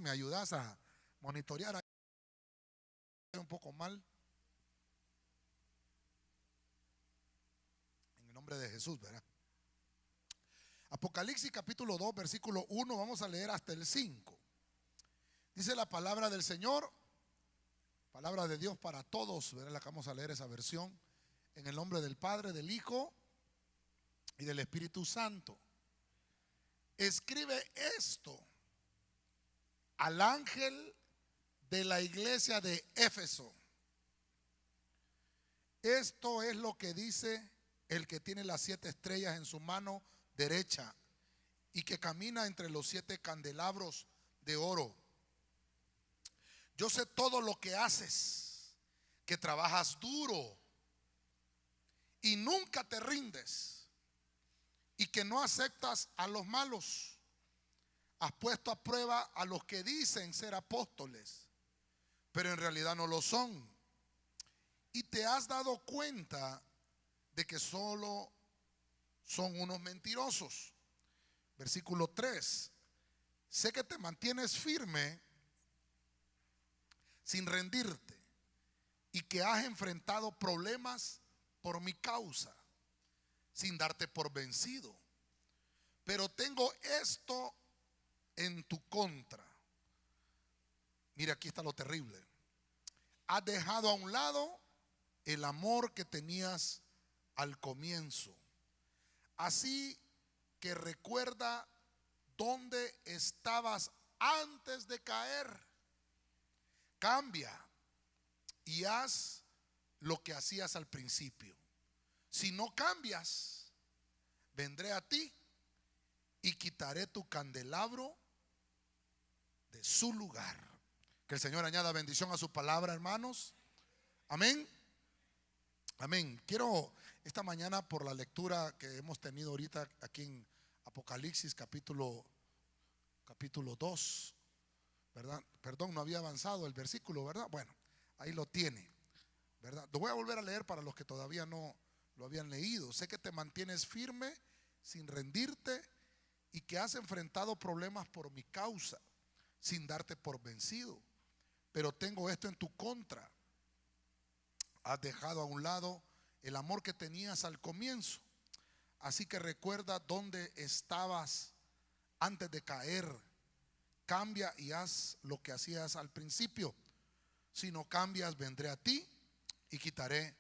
¿Me ayudas a monitorear ahí un poco mal? En el nombre de Jesús, ¿verdad? Apocalipsis capítulo 2, versículo 1, vamos a leer hasta el 5. Dice la palabra del Señor, palabra de Dios para todos, ¿verdad? La que vamos a leer esa versión. En el nombre del Padre, del Hijo y del Espíritu Santo. Escribe esto al ángel de la iglesia de Éfeso. Esto es lo que dice el que tiene las 7 estrellas en su mano derecha y que camina entre los 7 candelabros de oro. Yo sé todo lo que haces, que trabajas duro y nunca te rindes, y que no aceptas a los malos. Has puesto a prueba a los que dicen ser apóstoles, pero en realidad no lo son. Y te has dado cuenta de que solo son unos mentirosos. Versículo 3. Sé que te mantienes firme sin rendirte y que has enfrentado problemas por mi causa sin darte por vencido. Pero tengo esto en tu contra. Mira, aquí está lo terrible. Has dejado a un lado el amor que tenías al comienzo. Así que recuerda dónde estabas antes de caer. Cambia y haz lo que hacías al principio. Si no cambias, vendré a ti y quitaré tu candelabro de su lugar. Que el Señor añada bendición a su palabra, hermanos. Amén. Amén. Quiero esta mañana, por la lectura que hemos tenido ahorita aquí en Apocalipsis capítulo 2, ¿verdad? Perdón, no había avanzado el versículo, ¿verdad? Bueno, ahí lo tiene, ¿verdad? Lo voy a volver a leer para los que todavía no lo habían leído. Sé que te mantienes firme sin rendirte y que has enfrentado problemas por mi causa sin darte por vencido. Pero tengo esto en tu contra. Has dejado a un lado el amor que tenías al comienzo. Así que recuerda dónde estabas antes de caer. Cambia y haz lo que hacías al principio. Si no cambias, vendré a ti y quitaré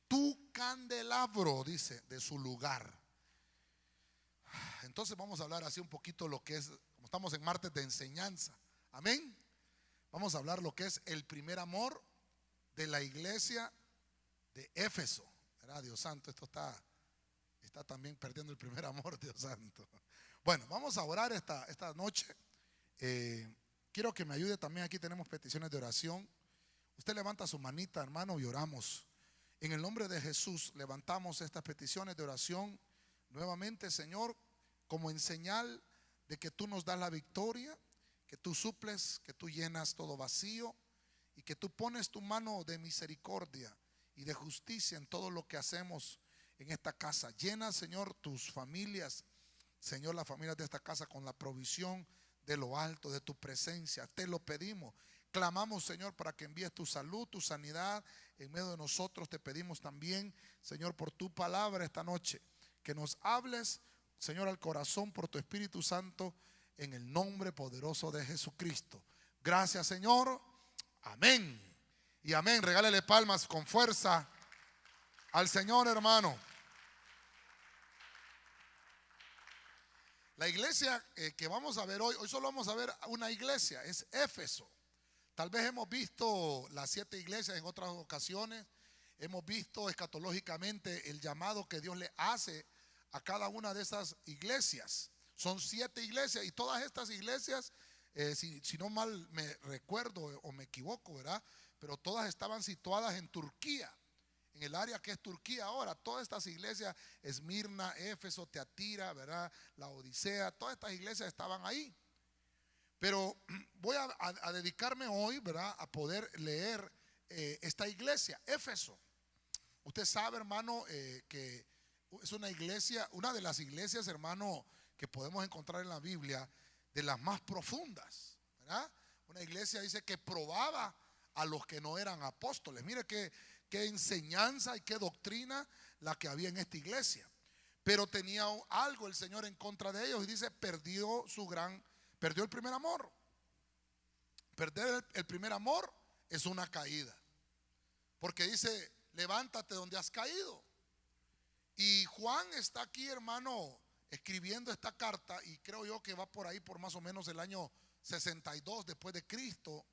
tu candelabro, dice, de su lugar. Entonces vamos a hablar así un poquito lo que es, como estamos en martes de enseñanza. Amén. Vamos a hablar lo que es el primer amor de la iglesia de Éfeso. ¿Verdad? Dios santo, esto está también perdiendo el primer amor, Dios santo. Bueno, vamos a orar esta noche. Quiero que me ayude también. Aquí tenemos peticiones de oración. Usted levanta su manita, hermano, y oramos. En el nombre de Jesús levantamos estas peticiones de oración nuevamente, Señor, como en señal de que tú nos das la victoria, que tú suples, que tú llenas todo vacío y que tú pones tu mano de misericordia y de justicia en todo lo que hacemos en esta casa. Llena, Señor, tus familias, Señor, las familias de esta casa con la provisión de lo alto, de tu presencia. Te lo pedimos. Clamamos, Señor, para que envíes tu salud, tu sanidad en medio de nosotros. Te pedimos también, Señor, por tu palabra esta noche, que nos hables, Señor, al corazón por tu Espíritu Santo, en el nombre poderoso de Jesucristo. Gracias, Señor. Amén. Y amén. Regálele palmas con fuerza al Señor, hermano. La iglesia que vamos a ver hoy solo vamos a ver una iglesia, es Éfeso. Tal vez hemos visto las 7 iglesias en otras ocasiones. Hemos visto escatológicamente el llamado que Dios le hace a cada una de esas iglesias. Son 7 iglesias y todas estas iglesias, si no mal me recuerdo o me equivoco, ¿verdad? Pero todas estaban situadas en Turquía, en el área que es Turquía ahora. Todas estas iglesias, Esmirna, Éfeso, Teatira, ¿verdad? La Odisea, todas estas iglesias estaban ahí. Pero voy a dedicarme hoy, ¿verdad?, a poder leer esta iglesia, Éfeso. Usted sabe, hermano, que es una iglesia, una de las iglesias, hermano, que podemos encontrar en la Biblia, de las más profundas. ¿verdad? Una iglesia, dice, que probaba a los que no eran apóstoles. Mire qué enseñanza y qué doctrina la que había en esta iglesia. Pero tenía algo el Señor en contra de ellos y dice, perdió el primer amor. Perder el primer amor es una caída. Porque dice, levántate donde has caído. Y Juan está aquí, hermano, escribiendo esta carta, y creo yo que va por ahí por más o menos el año 62 después de Cristo,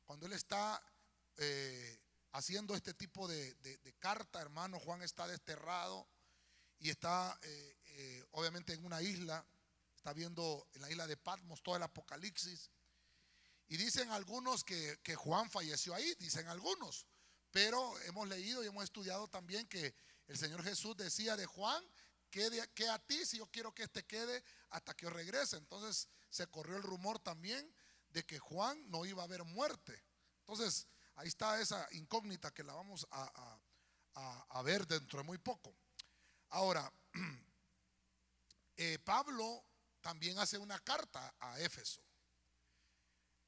cuando él está haciendo este tipo de carta, hermano. Juan está desterrado y está obviamente en una isla, está viendo en la isla de Patmos todo el Apocalipsis. Y dicen algunos que Juan falleció ahí, dicen algunos, pero hemos leído y hemos estudiado también que el Señor Jesús decía de Juan, que a ti si yo quiero que este quede hasta que yo regrese. Entonces se corrió el rumor también de que Juan no iba a haber muerte. Entonces ahí está esa incógnita que la vamos a ver dentro de muy poco. Ahora, Pablo también hace una carta a Éfeso.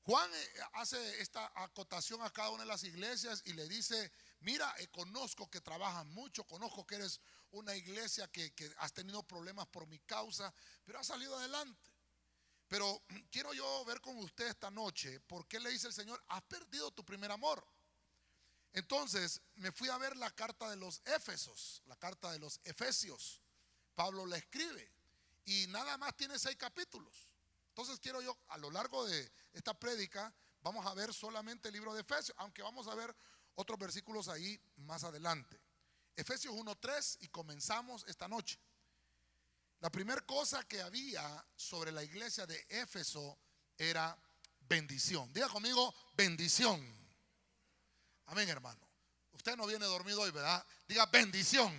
Juan hace esta acotación a cada una de las iglesias y le dice, mira, conozco que trabajas mucho, conozco que eres una iglesia que has tenido problemas por mi causa, pero has salido adelante. Pero quiero yo ver con usted esta noche, ¿por qué le dice el Señor, has perdido tu primer amor? Entonces me fui a ver la carta de los Éfesos, la carta de los Efesios. Pablo la escribe y nada más tiene 6 capítulos. Entonces quiero yo, a lo largo de esta prédica, vamos a ver solamente el libro de Efesios, aunque vamos a ver otros versículos ahí más adelante. Efesios 1:3, y comenzamos esta noche. La primera cosa que había sobre la iglesia de Éfeso era bendición. Diga conmigo, bendición. Amén, hermano. Usted no viene dormido hoy, ¿verdad? Diga bendición.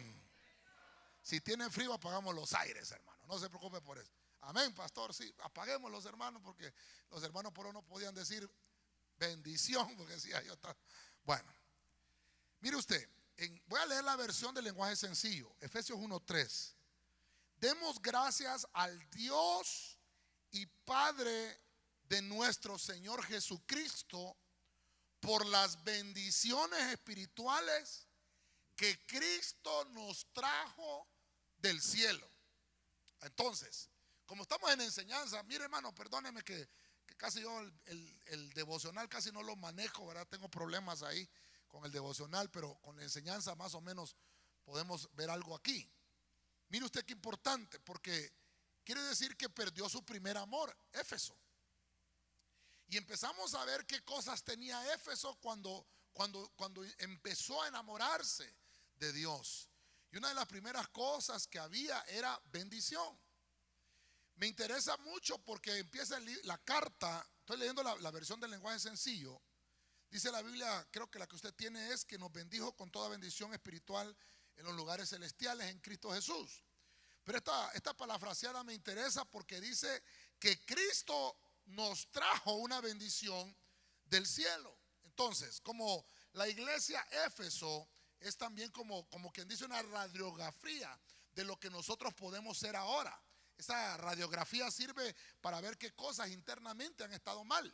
Si tiene frío, apagamos los aires, hermano. No se preocupe por eso. Amén, pastor. Sí, apaguemos los hermanos, porque los hermanos por no podían decir bendición, porque decía yo. Bueno, mire usted, voy a leer la versión del lenguaje sencillo. Efesios 1:3. Demos gracias al Dios y Padre de nuestro Señor Jesucristo por las bendiciones espirituales que Cristo nos trajo del cielo. Entonces, como estamos en enseñanza, mire, hermano, perdóneme que casi yo el devocional casi no lo manejo, ¿verdad? Tengo problemas ahí con el devocional, pero con la enseñanza más o menos podemos ver algo aquí. Mire usted qué importante, porque quiere decir que perdió su primer amor, Éfeso. Y empezamos a ver qué cosas tenía Éfeso cuando empezó a enamorarse de Dios. Y una de las primeras cosas que había era bendición. Me interesa mucho porque empieza la carta, estoy leyendo la versión del lenguaje sencillo. Dice la Biblia, creo que la que usted tiene es que nos bendijo con toda bendición espiritual en los lugares celestiales en Cristo Jesús. Pero esta parafraseada me interesa porque dice que Cristo nos trajo una bendición del cielo. Entonces, como la iglesia Éfeso es también como quien dice una radiografía de lo que nosotros podemos ser ahora. Esa radiografía sirve para ver qué cosas internamente han estado mal.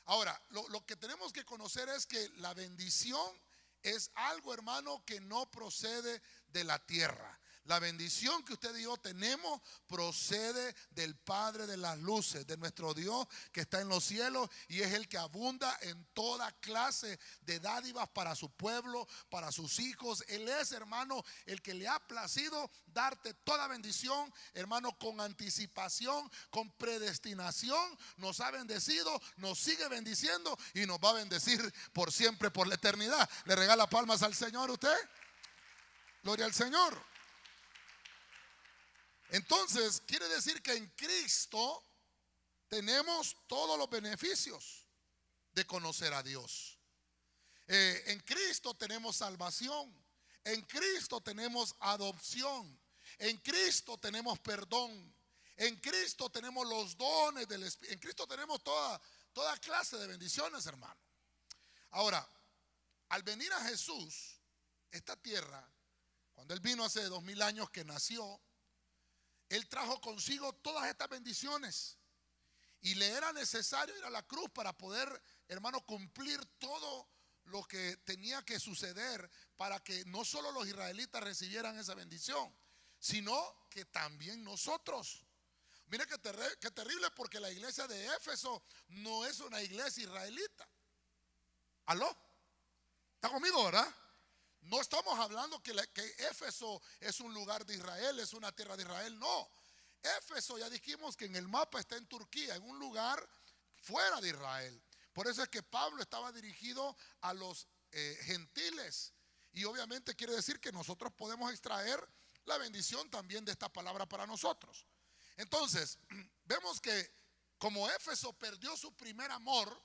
Ahora, lo que tenemos que conocer es que la bendición es algo, hermano, que no procede de la tierra. La bendición que usted y yo tenemos procede del Padre de las luces, de nuestro Dios que está en los cielos, y es el que abunda en toda clase de dádivas para su pueblo, para sus hijos. Él es, hermano, el que le ha placido darte toda bendición, hermano, con anticipación, con predestinación. Nos ha bendecido, nos sigue bendiciendo y nos va a bendecir por siempre, por la eternidad. ¿Le regala palmas al Señor usted? Gloria al Señor. Entonces, quiere decir que en Cristo tenemos todos los beneficios de conocer a Dios. En Cristo tenemos salvación. En Cristo tenemos adopción. En Cristo tenemos perdón. En Cristo tenemos los dones del Espíritu. En Cristo tenemos toda clase de bendiciones, hermano. Ahora, al venir a Jesús, esta tierra, cuando Él vino hace 2000 años que nació, Él trajo consigo todas estas bendiciones. Y le era necesario ir a la cruz para poder, hermano, cumplir todo lo que tenía que suceder para que no solo los israelitas recibieran esa bendición, sino que también nosotros. Mire qué terrible, porque la iglesia de Éfeso no es una iglesia israelita. ¿Aló? ¿Está conmigo, verdad? No estamos hablando que Éfeso es un lugar de Israel, es una tierra de Israel, no. Éfeso, ya dijimos que en el mapa está en Turquía, en un lugar fuera de Israel. Por eso es que Pablo estaba dirigido a los gentiles. Y obviamente quiere decir que nosotros podemos extraer la bendición también de esta palabra para nosotros. Entonces, vemos que como Éfeso perdió su primer amor,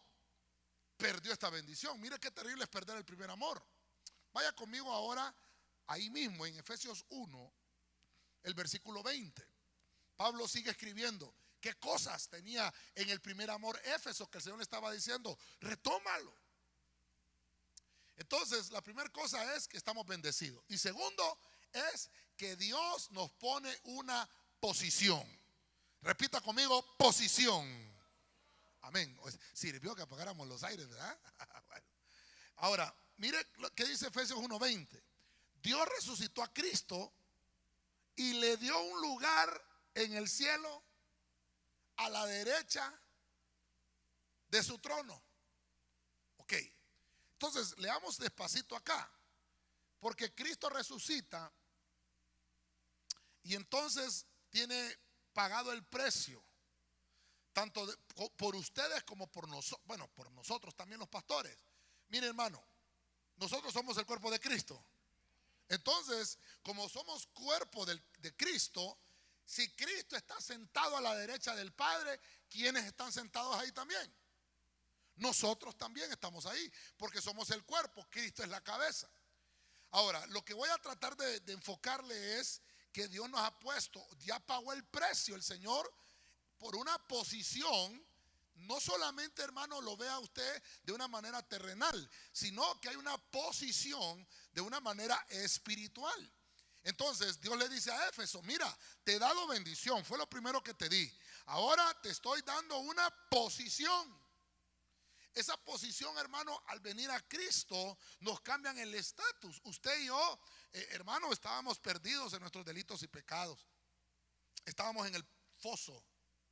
perdió esta bendición. Mire qué terrible es perder el primer amor. Vaya conmigo ahora, ahí mismo en Efesios 1, el versículo 20. Pablo sigue escribiendo qué cosas tenía en el primer amor Éfeso, que el Señor le estaba diciendo, retómalo. Entonces, la primera cosa es que estamos bendecidos. Y segundo, es que Dios nos pone una posición. Repita conmigo, posición. Amén. Sirvió que apagáramos los aires, ¿verdad? Bueno. Ahora, mire lo que dice Efesios 1:20. Dios resucitó a Cristo y le dio un lugar en el cielo a la derecha de su trono. Ok. Entonces, leamos despacito acá. Porque Cristo resucita y entonces tiene pagado el precio, tanto por ustedes como por nosotros, bueno, por nosotros también los pastores. Mire, hermano, nosotros somos el cuerpo de Cristo. Entonces, como somos cuerpo de Cristo, si Cristo está sentado a la derecha del Padre, ¿quiénes están sentados ahí también? Nosotros también estamos ahí, porque somos el cuerpo, Cristo es la cabeza. Ahora, lo que voy a tratar de enfocarle es que Dios nos ha puesto, ya pagó el precio el Señor por una posición. No solamente, hermano, lo vea usted de una manera terrenal, sino que hay una posición de una manera espiritual. Entonces Dios le dice a Éfeso, mira, te he dado bendición, fue lo primero que te di. Ahora te estoy dando una posición. Esa posición, hermano, al venir a Cristo nos cambian el estatus. Usted y yo, hermano, estábamos perdidos en nuestros delitos y pecados. Estábamos en el foso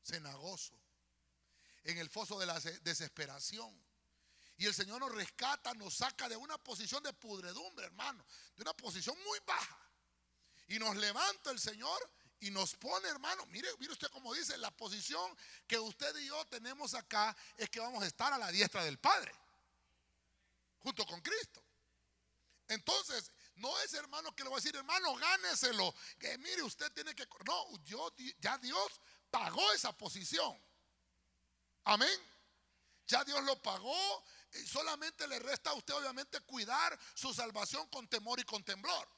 cenagoso, en el foso de la desesperación. Y el Señor nos rescata, nos saca de una posición de pudredumbre, hermano, de una posición muy baja. Y nos levanta el Señor y nos pone, hermano, mire usted cómo dice, la posición que usted y yo tenemos acá es que vamos a estar a la diestra del Padre, junto con Cristo. Entonces, no es, hermano, que le voy a decir, hermano, gáneselo, que mire, usted tiene que, no, ya Dios pagó esa posición. Amén. Ya Dios lo pagó, solamente le resta a usted obviamente cuidar su salvación con temor y con temblor.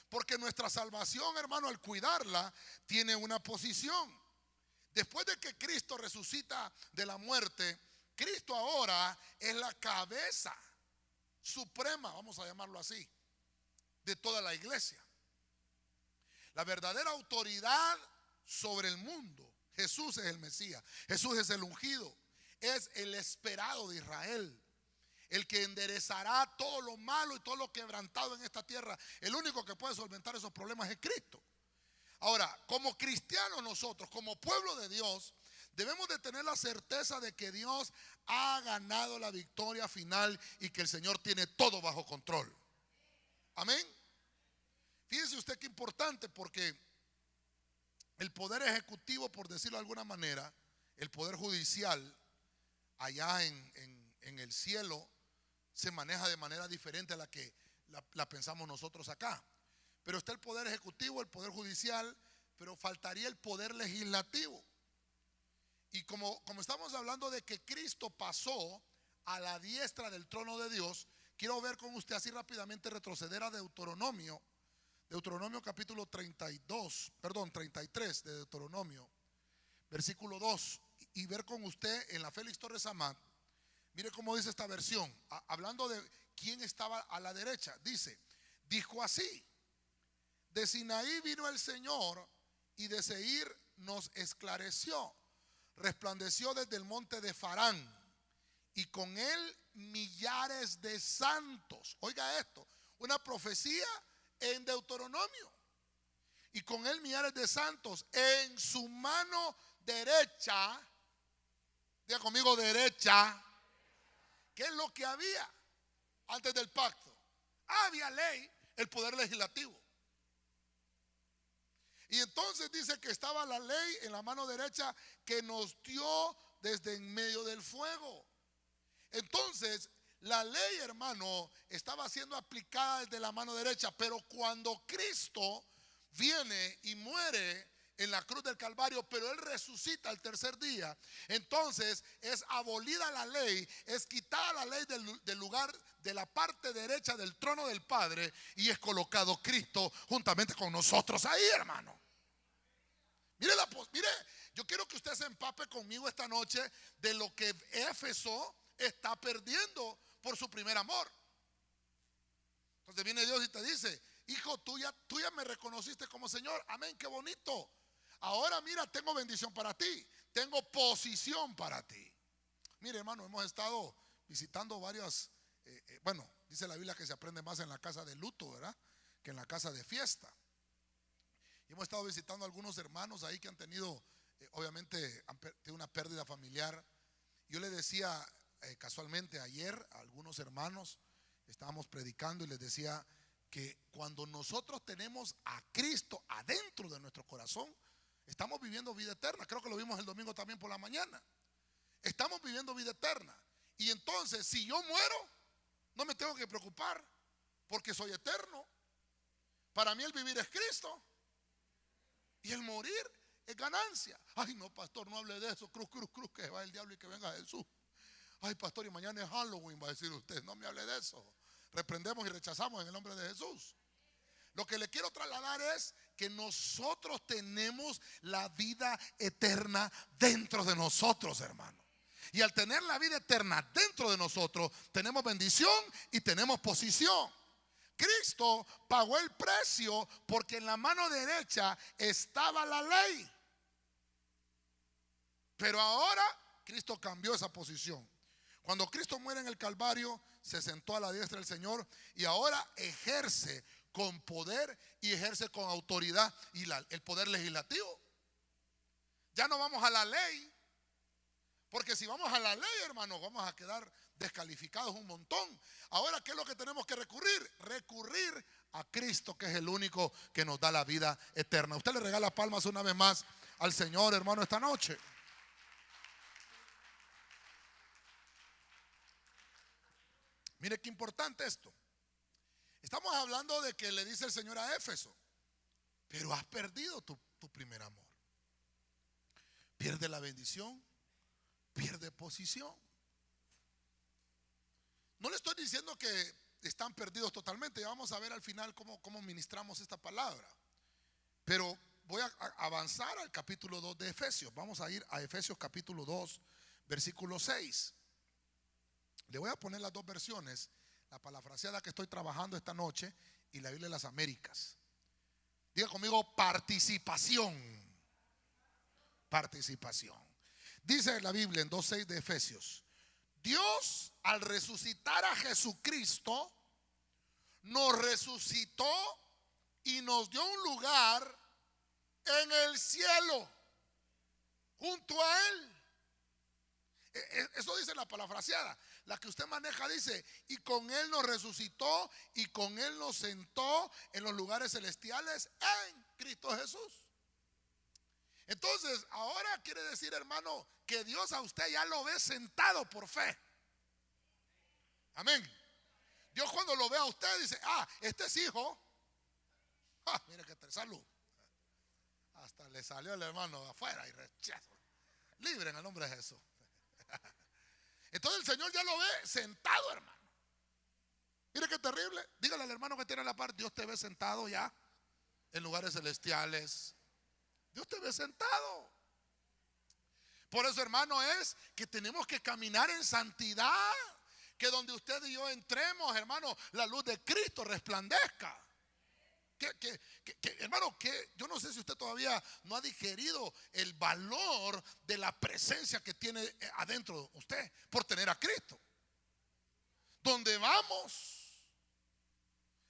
Porque nuestra salvación, hermano, al cuidarla, tiene una posición. Después de que Cristo resucita de la muerte, Cristo ahora es la cabeza suprema, vamos a llamarlo así, de toda la iglesia. La verdadera autoridad sobre el mundo. Jesús es el Mesías, Jesús es el ungido, es el esperado de Israel, el que enderezará todo lo malo y todo lo quebrantado en esta tierra. El único que puede solventar esos problemas es Cristo. Ahora, como cristianos nosotros, como pueblo de Dios, debemos de tener la certeza de que Dios ha ganado la victoria final y que el Señor tiene todo bajo control. Amén. Fíjese usted qué importante, porque el poder ejecutivo, por decirlo de alguna manera, el poder judicial allá en el cielo se maneja de manera diferente a la que la pensamos nosotros acá. Pero está el poder ejecutivo, el poder judicial, pero faltaría el poder legislativo. Y como estamos hablando de que Cristo pasó a la diestra del trono de Dios, quiero ver con usted así rápidamente, retroceder a Deuteronomio capítulo 33 de Deuteronomio, versículo 2, y ver con usted en la Félix Torres Amat. Mire cómo dice esta versión, hablando de quién estaba a la derecha. Dijo así: de Sinaí vino el Señor y de Seir nos esclareció. resplandeció desde el monte de Farán, y con él millares de santos. Oiga esto, una profecía en Deuteronomio. Y con él millares de santos en su mano derecha. Diga conmigo, derecha. ¿Qué es lo que había antes del pacto? Había ley, el poder legislativo. Y entonces dice que estaba la ley en la mano derecha que nos dio desde en medio del fuego. Entonces, la ley, hermano, estaba siendo aplicada desde la mano derecha. Pero cuando Cristo viene y muere en la cruz del Calvario, pero Él resucita al tercer día, entonces es abolida la ley, es quitada la ley del lugar de la parte derecha del trono del Padre, y es colocado Cristo juntamente con nosotros ahí, hermano. Mire, yo quiero que usted se empape conmigo esta noche de lo que Éfeso está perdiendo por su primer amor. Entonces viene Dios y te dice: hijo, tú ya me reconociste como Señor. Amén, qué bonito. Ahora mira, tengo bendición para ti, tengo posición para ti. Mire, hermano, hemos estado visitando varias, bueno, dice la Biblia que se aprende más en la casa de luto, ¿verdad?, que en la casa de fiesta. Y hemos estado visitando a algunos hermanos ahí que han tenido, obviamente, han tenido una pérdida familiar. Yo le decía casualmente ayer a algunos hermanos, estábamos predicando, y les decía que cuando nosotros tenemos a Cristo adentro de nuestro corazón, estamos viviendo vida eterna. Creo que lo vimos el domingo también por la mañana. Estamos viviendo vida eterna. Y entonces, si yo muero, no me tengo que preocupar, porque soy eterno. Para mí el vivir es Cristo, y el morir es ganancia. Ay, no, pastor, no hable de eso. Cruz, cruz, cruz, que va el diablo y que venga Jesús. Ay, pastor, y mañana es Halloween, va a decir usted. No me hable de eso. Reprendemos y rechazamos en el nombre de Jesús. Lo que le quiero trasladar es que nosotros tenemos la vida eterna dentro de nosotros, hermano. Y al tener la vida eterna dentro de nosotros, tenemos bendición y tenemos posición. Cristo pagó el precio porque en la mano derecha estaba la ley. Pero ahora Cristo cambió esa posición. Cuando Cristo muere en el Calvario, se sentó a la diestra del Señor, y ahora ejerce con poder y ejerce con autoridad y el poder legislativo. Ya no vamos a la ley, porque si vamos a la ley, hermano, vamos a quedar descalificados un montón. Ahora, ¿qué es lo que tenemos que recurrir? Recurrir a Cristo, que es el único que nos da la vida eterna. Usted le regala palmas una vez más al Señor, hermano, esta noche. Mire qué importante esto. Estamos hablando de que le dice el Señor a Éfeso: pero has perdido tu primer amor. Pierde la bendición, pierde posición. No le estoy diciendo que están perdidos totalmente. Ya vamos a ver al final cómo ministramos esta palabra. Pero voy a avanzar al capítulo 2 de Efesios. Vamos a ir a Efesios capítulo 2, versículo 6. Le voy a poner las dos versiones, la parafraseada que estoy trabajando esta noche y la Biblia de las Américas. Diga conmigo: participación. Participación. Dice la Biblia en 2:6 de Efesios: Dios, al resucitar a Jesucristo, nos resucitó y nos dio un lugar en el cielo junto a Él. Eso dice la parafraseada. La que usted maneja dice: y con Él nos resucitó y con Él nos sentó en los lugares celestiales en Cristo Jesús. Entonces, ahora quiere decir, hermano, que Dios a usted ya lo ve sentado por fe. Amén. Dios, cuando lo ve a usted, dice: este es hijo. Mire que salud. Hasta le salió el hermano de afuera y rechazo. Libre en el nombre de Jesús. Entonces el Señor ya lo ve sentado, hermano. Mire qué terrible. Dígale al hermano que tiene a la par: Dios te ve sentado ya en lugares celestiales. Dios te ve sentado. Por eso, hermano, es que tenemos que caminar en santidad. Que donde usted y yo entremos, hermano, la luz de Cristo resplandezca. hermano, que yo no sé si usted todavía no ha digerido el valor de la presencia que tiene adentro usted por tener a Cristo. Donde vamos,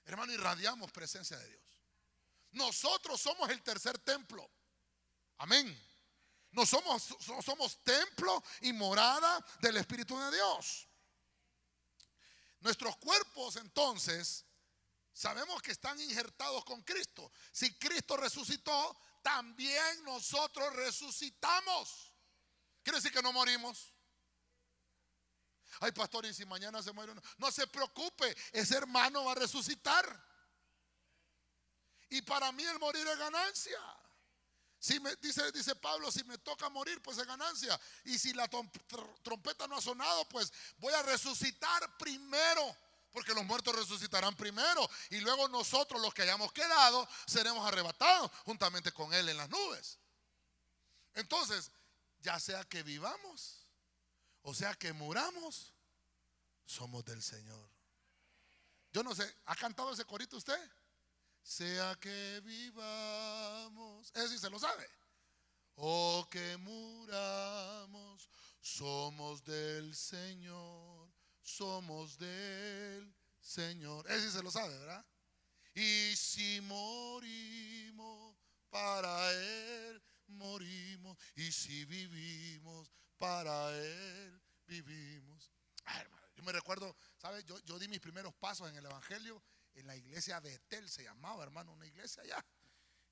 hermano, irradiamos presencia de Dios. Nosotros somos el tercer templo. Amén. No somos templo y morada del Espíritu de Dios. Nuestros cuerpos entonces sabemos que están injertados con Cristo. Si Cristo resucitó, también nosotros resucitamos. Quiere decir que no morimos. Ay, pastor, y si mañana se muere uno, no se preocupe, ese hermano va a resucitar. Y para mí el morir es ganancia. Dice Pablo, si me toca morir, pues es ganancia. Y si la trompeta no ha sonado, pues voy a resucitar primero. Porque los muertos resucitarán primero. Y luego nosotros, los que hayamos quedado, seremos arrebatados juntamente con Él en las nubes. Entonces, ya sea que vivamos, o sea que muramos, somos del Señor. Yo no sé, ¿ha cantado ese corito usted? Sea que vivamos, ese sí se lo sabe. O que muramos, somos del Señor, somos del Señor. Ese sí se lo sabe, ¿verdad? Y si morimos, para Él morimos. Y si vivimos, para Él vivimos. Ay, hermano, yo me recuerdo, ¿sabe? Yo di mis primeros pasos en el Evangelio en la iglesia Betel, se llamaba, hermano, una iglesia allá.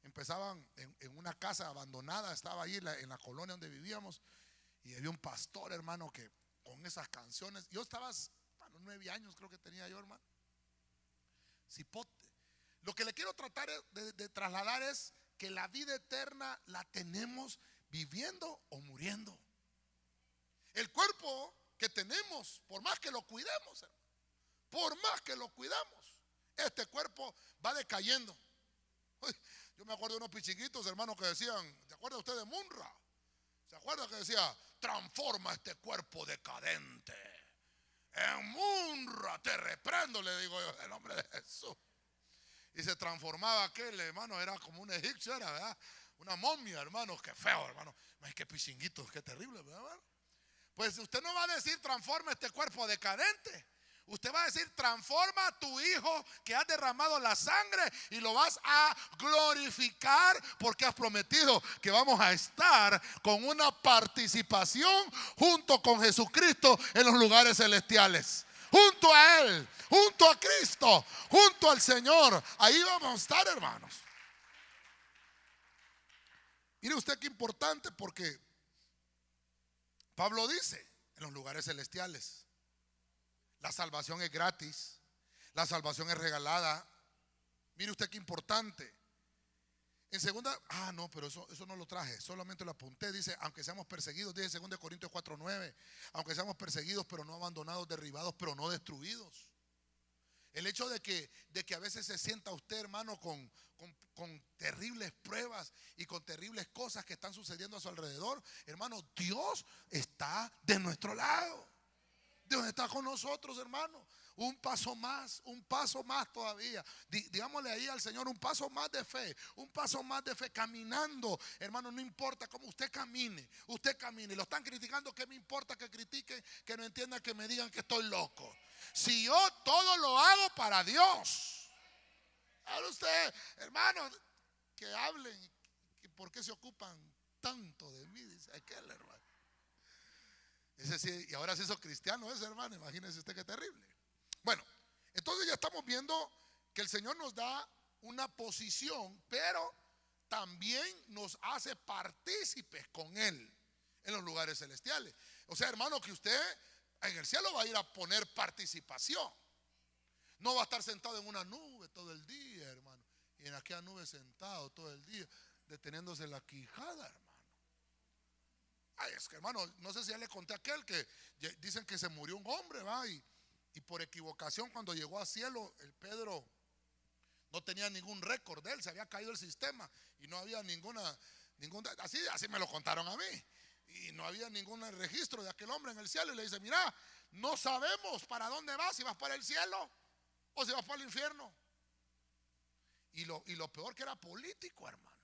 Empezaban en una casa abandonada, estaba ahí en la colonia donde vivíamos. Y había un pastor, hermano, que con esas canciones, yo estaba, a los 9 años creo que tenía yo, hermano. Cipote. Lo que le quiero tratar de trasladar es que la vida eterna la tenemos viviendo o muriendo. El cuerpo que tenemos, por más que lo cuidemos, hermano, por más que lo cuidamos, este cuerpo va decayendo. Uy, yo me acuerdo de unos pichiquitos, hermanos, que decían, ¿se acuerda usted de Munra? ¿Se acuerda que decía, transforma este cuerpo decadente? En Munra te reprendo, le digo yo, en el nombre de Jesús. Y se transformaba aquel, hermano, era como un egipcio, era, ¿verdad? Una momia, hermano, qué feo, hermano. Ay, qué pichinguitos, qué terrible, ¿verdad, hermano? Pues usted no va a decir, transforma este cuerpo decadente. Usted va a decir, transforma a tu hijo que has derramado la sangre y lo vas a glorificar, porque has prometido que vamos a estar con una participación junto con Jesucristo en los lugares celestiales. Junto a Él, junto a Cristo, junto al Señor. Ahí vamos a estar, hermanos. Mire usted qué importante, porque Pablo dice, en los lugares celestiales. La salvación es gratis. La salvación es regalada. Mire usted qué importante. En segunda, no, pero eso no lo traje, solamente lo apunté. Dice, aunque seamos perseguidos, dice 2 Corintios 4:9, aunque seamos perseguidos, pero no abandonados, derribados, pero no destruidos. El hecho de que a veces se sienta usted, hermano, con terribles pruebas y con terribles cosas que están sucediendo a su alrededor, hermano, Dios está de nuestro lado. Dios está con nosotros, hermano. Un paso más todavía. Digámosle ahí al Señor, un paso más de fe, caminando, hermano. No importa cómo usted camine. Lo están criticando, ¿qué me importa que critiquen? Que no entiendan, que me digan que estoy loco. Si yo todo lo hago para Dios. Ahora usted, hermano, que hablen, ¿por qué se ocupan tanto de mí? Dice aquel hermano. Ese sí, y ahora se hizo cristiano ese, hermano. Imagínese usted qué terrible. Bueno, entonces ya estamos viendo que el Señor nos da una posición, pero también nos hace partícipes con Él en los lugares celestiales. O sea, hermano, que usted en el cielo va a ir a poner participación. No va a estar sentado en una nube todo el día, hermano. Y en aquella nube sentado todo el día, deteniéndose la quijada, hermano. Ay, es que, hermano, no sé si ya le conté a aquel que dicen que se murió un hombre, ¿va? Y por equivocación, cuando llegó al cielo, el Pedro no tenía ningún récord de él, se había caído el sistema y no había así me lo contaron a mí, y no había ningún registro de aquel hombre en el cielo. Y le dice, mira, no sabemos para dónde vas, si vas para el cielo o si vas para el infierno. Y lo peor que era político, hermano.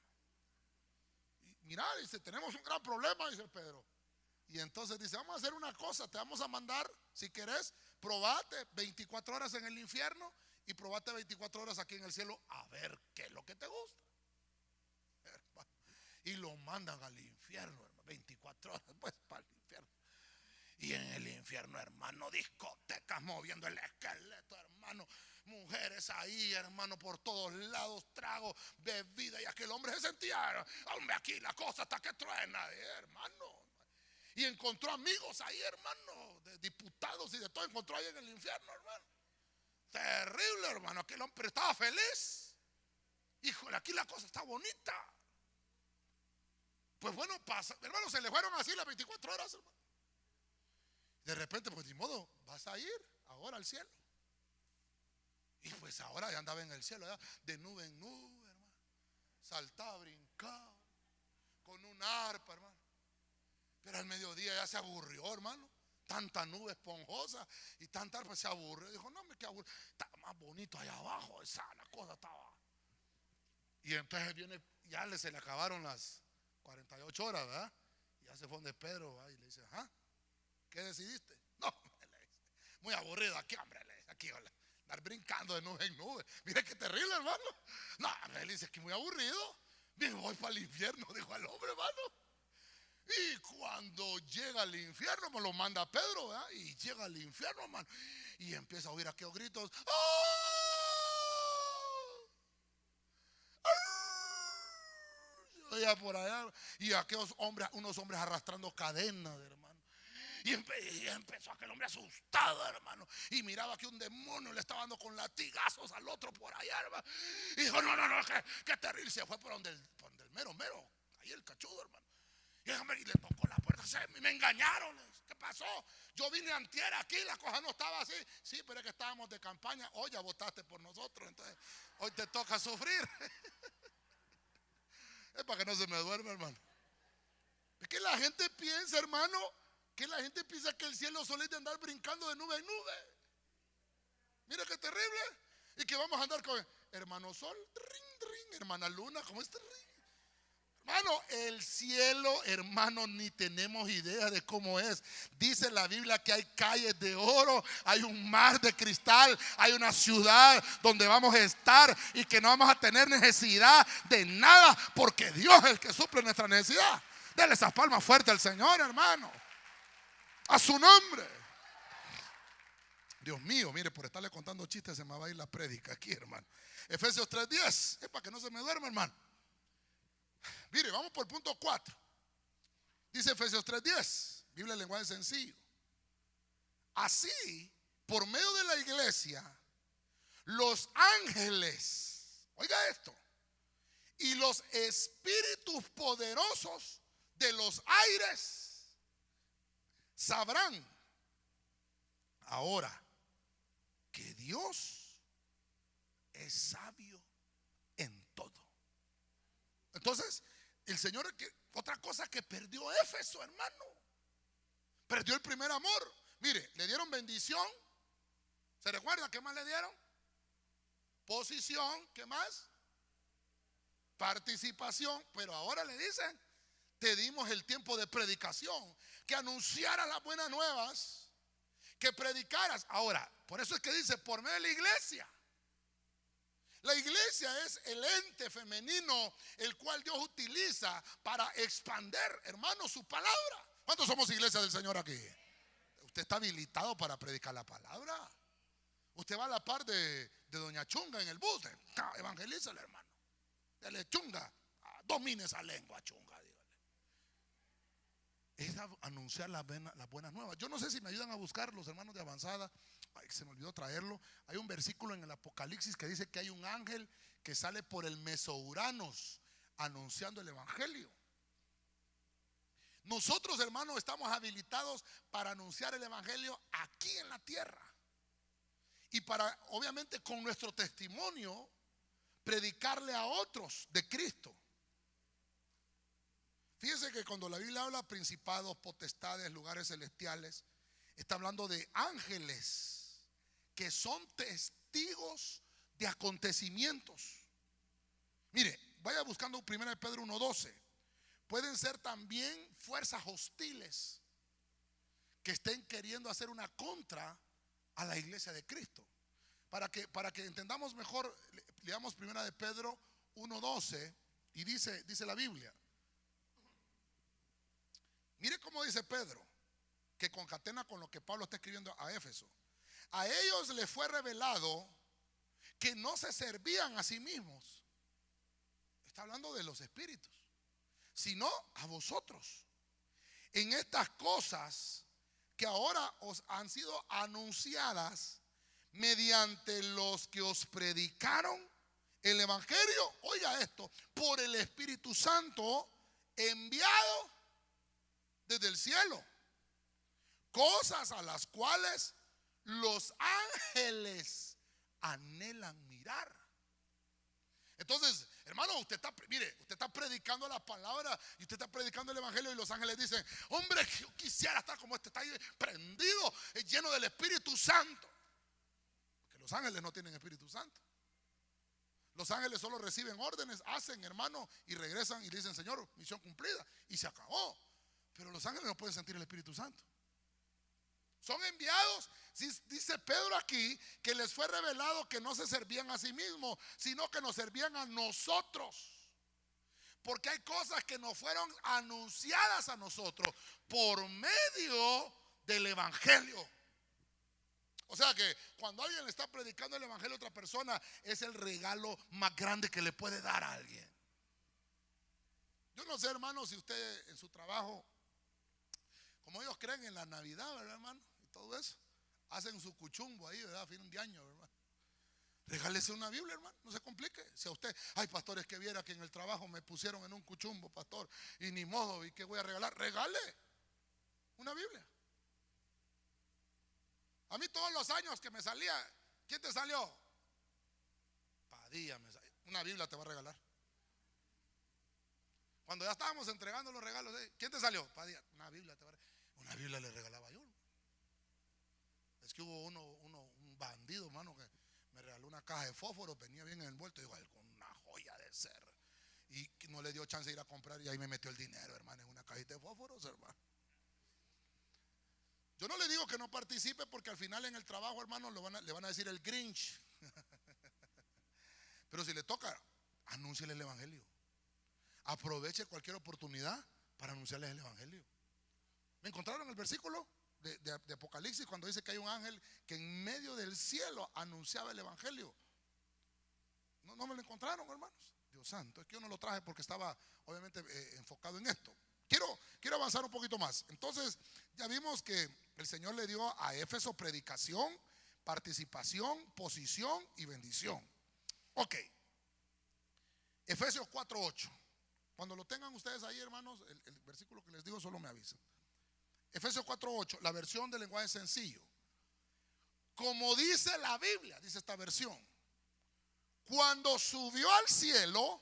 Y mira, dice, tenemos un gran problema, dice Pedro. Y entonces dice, vamos a hacer una cosa, te vamos a mandar, si querés, probate 24 horas en el infierno y probate 24 horas aquí en el cielo, a ver qué es lo que te gusta. Y lo mandan al infierno, hermano, 24 horas pues para el infierno. Y en el infierno, hermano, discotecas moviendo el esqueleto, hermano, mujeres ahí, hermano, por todos lados, trago, bebida. Y aquel hombre se sentía, hombre, aquí la cosa hasta que truena, hermano. Y encontró amigos ahí, hermano, de diputados y de todo, encontró ahí en el infierno, hermano. Terrible, hermano, aquel hombre estaba feliz. Híjole, aquí la cosa está bonita. Pues bueno, pasa, hermano, se le fueron así las 24 horas, hermano. De repente, pues ni modo, vas a ir ahora al cielo. Y pues ahora ya andaba en el cielo, ya, de nube en nube, hermano. Saltaba, brincaba, con un arpa, hermano. Pero al mediodía ya se aburrió, hermano. Tanta nube esponjosa y tanta arpa, se aburrió. Dijo, no, me queda aburrido. Está más bonito allá abajo, la cosa estaba. Y entonces viene, ya se le acabaron las 48 horas, ¿verdad? Y ya se fue donde Pedro, ¿verdad? Y le dice, ajá, ¿qué decidiste? No, le dice, muy aburrido aquí, hombre, le dice, aquí, hola, andar brincando de nube en nube. Mire qué terrible, hermano. No, le dice, aquí muy aburrido. Me voy para el infierno, dijo el hombre, hermano. Y cuando llega al infierno, me lo manda Pedro, ¿verdad? Y llega al infierno, hermano. Y empieza a oír aquellos gritos. Oía por allá. Y aquellos hombres, unos hombres arrastrando cadenas, hermano. Y empezó aquel hombre asustado, hermano. Y miraba que un demonio le estaba dando con latigazos al otro por allá, hermano. Y dijo, no, qué terrible. Se fue por donde el mero, ahí el cachudo, hermano. Y le tocó la puerta. Me engañaron. ¿Qué pasó? Yo vine antier aquí, la cosa no estaba así. Sí, pero es que estábamos de campaña. Hoy ya votaste por nosotros, entonces hoy te toca sufrir. Es para que no se me duerma, hermano. Es que la gente piensa, hermano, que la gente piensa que el cielo solo es de andar brincando de nube en nube. Mira qué terrible. Y que vamos a andar con hermano sol, ring, hermana luna, ¿cómo está? Hermano, el cielo, hermano, ni tenemos idea de cómo es. Dice la Biblia que hay calles de oro, hay un mar de cristal, hay una ciudad donde vamos a estar y que no vamos a tener necesidad de nada, porque Dios es el que suple nuestra necesidad. Dele esas palmas fuertes al Señor, hermano. A su nombre. Dios mío, mire, por estarle contando chistes se me va a ir la prédica aquí, hermano. Efesios 3:10, es para que no se me duerma, hermano. Mire, vamos por el punto 4. Dice Efesios 3:10, Biblia en lenguaje sencillo. Así, por medio de la iglesia, los ángeles, oiga esto, y los espíritus poderosos de los aires sabrán ahora que Dios es sabio en todo. Entonces, el Señor, otra cosa que perdió Éfeso, hermano, perdió el primer amor. Mire, le dieron bendición. ¿Se recuerda qué más le dieron? Posición, ¿qué más? Participación. Pero ahora le dicen, te dimos el tiempo de predicación, que anunciaras las buenas nuevas, que predicaras. Ahora, por eso es que dice, por medio de la iglesia. La iglesia es el ente femenino el cual Dios utiliza para expander, hermano, su palabra. ¿Cuántos somos iglesia del Señor aquí? Usted está habilitado para predicar la palabra. Usted va a la par de doña Chunga en el bus. Evangelízale, hermano. Dele, Chunga, domine esa lengua, Chunga, dígale. Es anunciar las buenas nuevas. Yo no sé si me ayudan a buscar los hermanos de avanzada. Ay, se me olvidó traerlo. Hay un versículo en el Apocalipsis que dice que hay un ángel que sale por el Mesouranos anunciando el evangelio. Nosotros, hermanos, estamos habilitados para anunciar el evangelio aquí en la tierra y para, obviamente, con nuestro testimonio predicarle a otros de Cristo. Fíjense que cuando la Biblia habla principados, potestades, lugares celestiales, está hablando de ángeles que son testigos de acontecimientos. Mire, vaya buscando 1 Pedro 1:12. Pueden ser también fuerzas hostiles que estén queriendo hacer una contra a la iglesia de Cristo. Para que entendamos mejor, leamos 1 Pedro 1:12 y dice la Biblia. Mire cómo dice Pedro, que concatena con lo que Pablo está escribiendo a Éfeso. A ellos les fue revelado que no se servían a sí mismos. Está hablando de los espíritus, sino a vosotros. En estas cosas que ahora os han sido anunciadas mediante los que os predicaron el evangelio, oiga esto, por el Espíritu Santo enviado desde el cielo. Cosas a las cuales los ángeles anhelan mirar. Entonces, hermano, usted está predicando la palabra y usted está predicando el evangelio y los ángeles dicen: hombre, yo quisiera estar como este, está ahí prendido, lleno del Espíritu Santo. Porque los ángeles no tienen Espíritu Santo. Los ángeles solo reciben órdenes, hacen, hermano, y regresan y dicen: Señor, misión cumplida, y se acabó. Pero los ángeles no pueden sentir el Espíritu Santo. Son enviados. Dice Pedro aquí que les fue revelado que no se servían a sí mismos, sino que nos servían a nosotros. Porque hay cosas que nos fueron anunciadas a nosotros por medio del evangelio. O sea que cuando alguien le está predicando el evangelio a otra persona, es el regalo más grande que le puede dar a alguien. Yo no sé, hermano, si usted en su trabajo, como ellos creen en la Navidad, ¿verdad, hermano? Y todo eso, hacen su cuchumbo ahí, ¿verdad? A fin de año, ¿verdad? Regálese una Biblia, hermano, no se complique. Si a usted, ay, pastor, es que viera que en el trabajo me pusieron en un cuchumbo, pastor, y ni modo, ¿y qué voy a regalar? Regale una Biblia. A mí todos los años que me salía, ¿quién te salió? Padilla me salió. Una Biblia te va a regalar. Cuando ya estábamos entregando los regalos, ¿quién te salió? Padilla, una Biblia te va a regalar. Una Biblia le regalaba yo. Es que hubo un bandido, hermano, que me regaló una caja de fósforos, venía bien envuelto, digo, una joya de ser. Y no le dio chance de ir a comprar y ahí me metió el dinero, hermano, en una cajita de fósforos, hermano. Yo no le digo que no participe, porque al final en el trabajo, hermano, le van a decir el Grinch. Pero si le toca, anúnciele el evangelio. Aproveche cualquier oportunidad para anunciarles el evangelio. ¿Me encontraron el versículo de Apocalipsis cuando dice que hay un ángel que en medio del cielo anunciaba el evangelio? No me lo encontraron, hermanos. Dios santo, es que yo no lo traje porque estaba obviamente enfocado en esto. Quiero avanzar un poquito más. Entonces, ya vimos que el Señor le dio a Éfeso predicación, participación, posición y bendición. Ok. Efesios 4:8. Cuando lo tengan ustedes ahí, hermanos, el versículo que les digo, solo me avisan. Efesios 4:8, la versión del lenguaje sencillo. Como dice la Biblia, dice esta versión: cuando subió al cielo,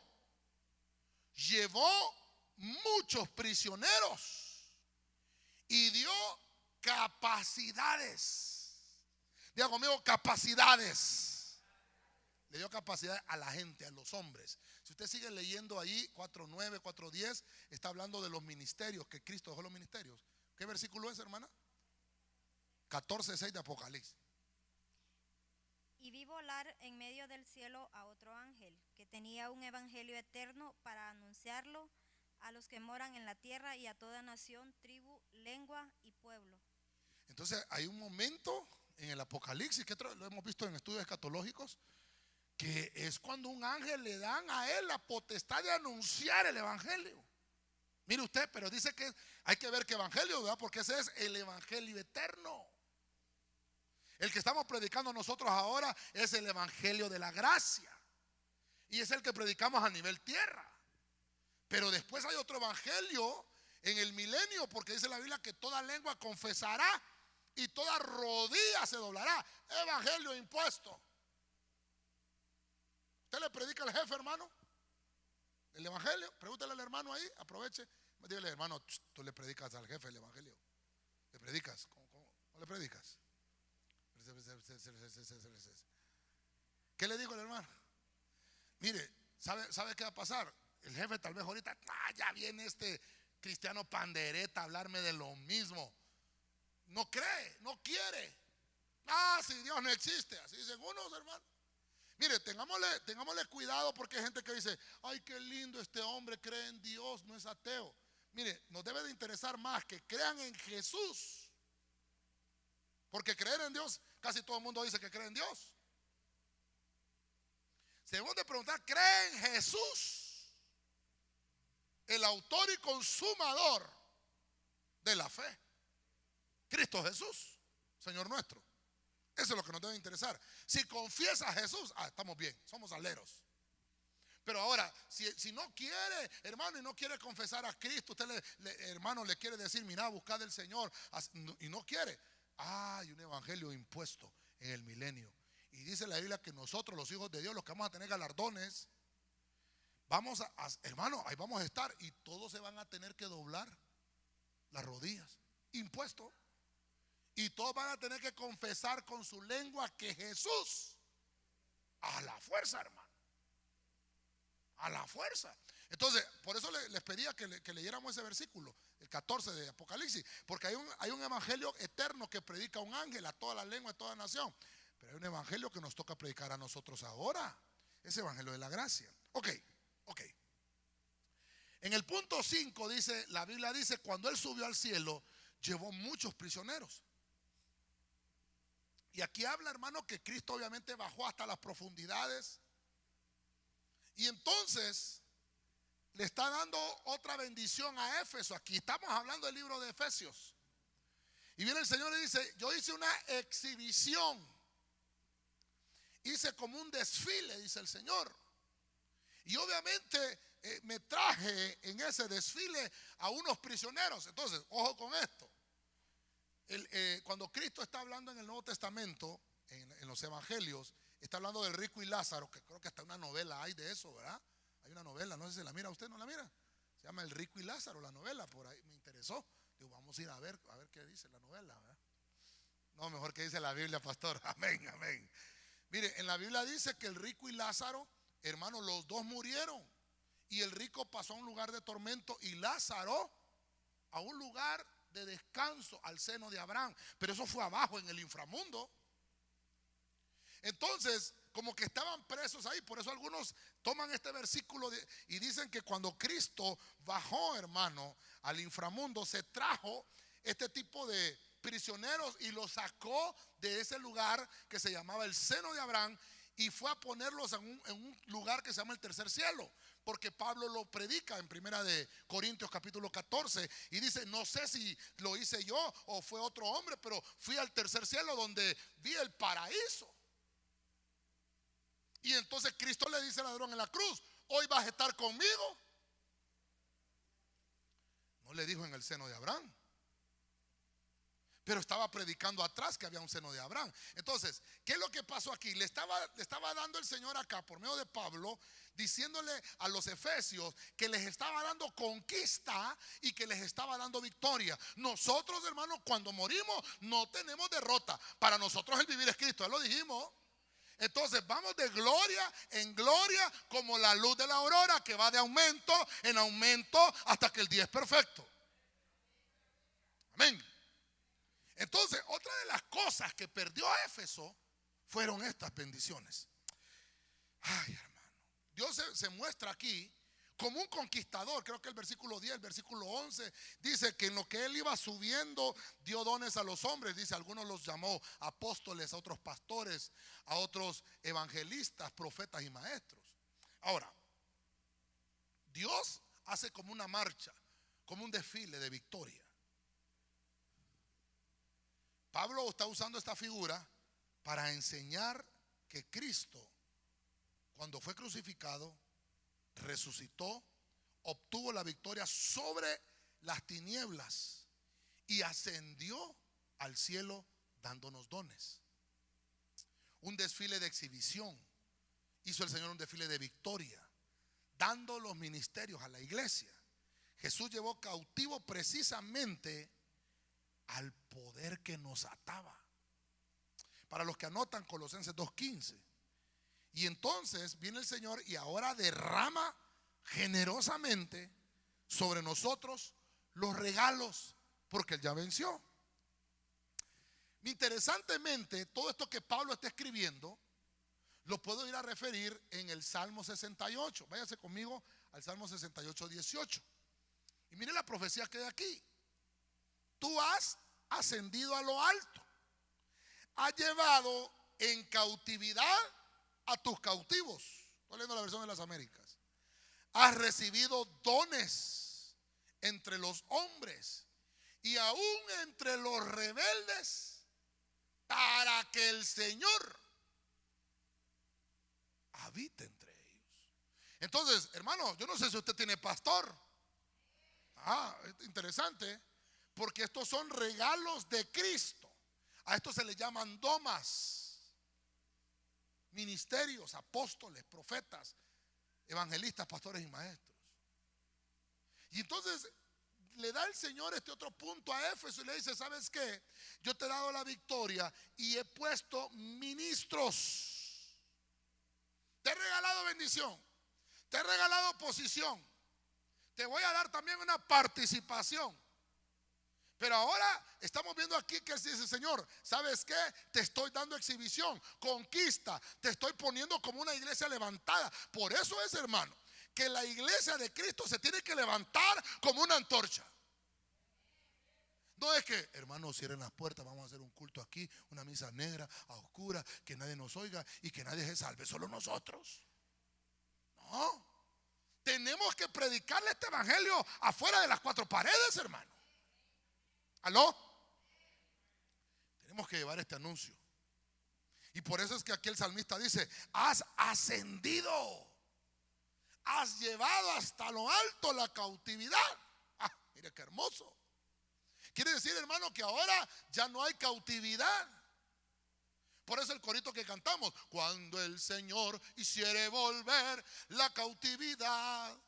llevó muchos prisioneros y dio capacidades. Diga conmigo, capacidades. Le dio capacidad a la gente, a los hombres. Si usted sigue leyendo ahí 4:9, 4:10, está hablando de los ministerios, que Cristo dejó los ministerios. ¿Qué versículo es, hermana? 14:6 de Apocalipsis. Y vi volar en medio del cielo a otro ángel, que tenía un evangelio eterno para anunciarlo a los que moran en la tierra y a toda nación, tribu, lengua y pueblo. Entonces hay un momento en el Apocalipsis, que lo hemos visto en estudios escatológicos, que es cuando un ángel le dan a él la potestad de anunciar el evangelio. Mire usted, pero dice que hay que ver qué evangelio, ¿verdad? Porque ese es el evangelio eterno. El que estamos predicando nosotros ahora es el evangelio de la gracia, y es el que predicamos a nivel tierra. Pero después hay otro evangelio en el milenio, porque dice la Biblia que toda lengua confesará y toda rodilla se doblará. Evangelio impuesto. ¿Usted le predica al jefe, hermano? El evangelio. Pregúntale al hermano ahí, aproveche. Dígale, hermano, tú le predicas al jefe el evangelio. ¿Le predicas? ¿Cómo le predicas? ¿Qué le dijo el hermano? Mire, ¿sabe qué va a pasar? El jefe tal vez ahorita, ya viene este cristiano pandereta a hablarme de lo mismo. No cree, no quiere. Si Dios no existe, así dicen unos, hermano. Mire, tengámosle cuidado, porque hay gente que dice, ay, qué lindo este hombre, cree en Dios, no es ateo. Mire, nos debe de interesar más que crean en Jesús, porque creer en Dios, casi todo el mundo dice que cree en Dios. Se debemos de preguntar, ¿cree en Jesús, el autor y consumador de la fe? Cristo Jesús, Señor nuestro. Eso es lo que nos debe interesar. Si confiesa a Jesús, estamos bien, somos aleros. Pero ahora, si no quiere, hermano, y no quiere confesar a Cristo, usted hermano, le quiere decir, mira, buscad del Señor, y no quiere. Hay un evangelio impuesto en el milenio. Y dice la Biblia que nosotros, los hijos de Dios, los que vamos a tener galardones, hermano, ahí vamos a estar, y todos se van a tener que doblar las rodillas. Impuesto. Y todos van a tener que confesar con su lengua que Jesús, a la fuerza, hermano, a la fuerza. Entonces, por eso les pedía que leyéramos ese versículo, el 14 de Apocalipsis, porque hay un evangelio eterno que predica un ángel a toda la lengua, a toda nación. Pero hay un evangelio que nos toca predicar a nosotros ahora, ese evangelio de la gracia. Ok. En el punto 5 dice, la Biblia dice, cuando él subió al cielo, llevó muchos prisioneros. Y aquí habla, hermano, que Cristo obviamente bajó hasta las profundidades. Y entonces le está dando otra bendición a Éfeso. Aquí estamos hablando del libro de Efesios. Y viene el Señor y dice, yo hice una exhibición. Hice como un desfile, dice el Señor. Y obviamente me traje en ese desfile a unos prisioneros. Entonces, ojo con esto. Cuando Cristo está hablando en el Nuevo Testamento, en los evangelios, está hablando del rico y Lázaro, que creo que hasta una novela hay de eso, ¿verdad? Hay una novela, no sé si la mira usted, ¿no la mira? Se llama El rico y Lázaro, la novela, por ahí me interesó. Digo, vamos a ir a ver qué dice la novela, ¿verdad? No, mejor que dice la Biblia, pastor. Amén, amén. Mire, en la Biblia dice que el rico y Lázaro, hermano, los dos murieron. Y el rico pasó a un lugar de tormento y Lázaro a un lugar de descanso, al seno de Abraham. Pero eso fue abajo en el inframundo. Entonces, como que estaban presos ahí. Por eso algunos toman este versículo y dicen que cuando Cristo bajó, hermano, al inframundo, se trajo este tipo de prisioneros y los sacó de ese lugar que se llamaba el seno de Abraham y fue a ponerlos en un lugar que se llama el tercer cielo. Porque Pablo lo predica en primera de Corintios capítulo 14 y dice, no sé si lo hice yo o fue otro hombre, pero fui al tercer cielo donde vi el paraíso. Y entonces Cristo le dice al ladrón en la cruz, hoy vas a estar conmigo. No le dijo en el seno de Abraham, pero estaba predicando atrás que había un seno de Abraham. Entonces, ¿qué es lo que pasó aquí? Le estaba dando el Señor acá por medio de Pablo, diciéndole a los efesios que les estaba dando conquista y que les estaba dando victoria. Nosotros, hermanos, cuando morimos no tenemos derrota. Para nosotros el vivir es Cristo, ya lo dijimos. Entonces vamos de gloria en gloria como la luz de la aurora que va de aumento en aumento hasta que el día es perfecto. Amén. Entonces, otra de las cosas que perdió Éfeso fueron estas bendiciones. Ay, hermano, Dios se muestra aquí como un conquistador. Creo que el versículo 10, el versículo 11 dice que en lo que él iba subiendo dio dones a los hombres. Dice, algunos los llamó apóstoles, a otros pastores, a otros evangelistas, profetas y maestros. Ahora, Dios hace como una marcha, como un desfile de victoria. Pablo está usando esta figura para enseñar que Cristo, cuando fue crucificado, resucitó, obtuvo la victoria sobre las tinieblas y ascendió al cielo dándonos dones. Un desfile de exhibición. Hizo el Señor un desfile de victoria, dando los ministerios a la iglesia. Jesús llevó cautivo precisamente al poder que nos ataba. Para los que anotan, Colosenses 2:15. Y entonces viene el Señor y ahora derrama generosamente sobre nosotros los regalos, porque Él ya venció. Interesantemente, todo esto que Pablo está escribiendo lo puedo ir a referir en el Salmo 68. Váyase conmigo al Salmo 68, 18. Y mire la profecía que hay aquí. Tú has ascendido a lo alto, has llevado en cautividad a tus cautivos. Estoy leyendo la versión de las Américas. Has recibido dones entre los hombres y aún entre los rebeldes, para que el Señor habite entre ellos. Entonces, hermano, yo no sé si usted tiene pastor. Es interesante, porque estos son regalos de Cristo. A estos se les llaman domas: ministerios, apóstoles, profetas, evangelistas, pastores y maestros. Y entonces le da el Señor este otro punto a Éfeso y le dice: ¿sabes qué? Yo te he dado la victoria y he puesto ministros. Te he regalado bendición, te he regalado posición, te voy a dar también una participación. Pero ahora estamos viendo aquí que Él dice: Señor, ¿sabes qué? Te estoy dando exhibición, conquista, te estoy poniendo como una iglesia levantada. Por eso es, hermano, que la iglesia de Cristo se tiene que levantar como una antorcha. No es que, hermanos, cierren las puertas, vamos a hacer un culto aquí, una misa negra, a oscura, que nadie nos oiga y que nadie se salve, solo nosotros. No, tenemos que predicarle este evangelio afuera de las cuatro paredes, hermano. ¿Aló? Tenemos que llevar este anuncio. Y por eso es que aquí el salmista dice: has ascendido, has llevado hasta lo alto la cautividad. Mire qué hermoso. Quiere decir, hermano, que ahora ya no hay cautividad. Por eso el corito que cantamos: cuando el Señor hiciere volver la cautividad,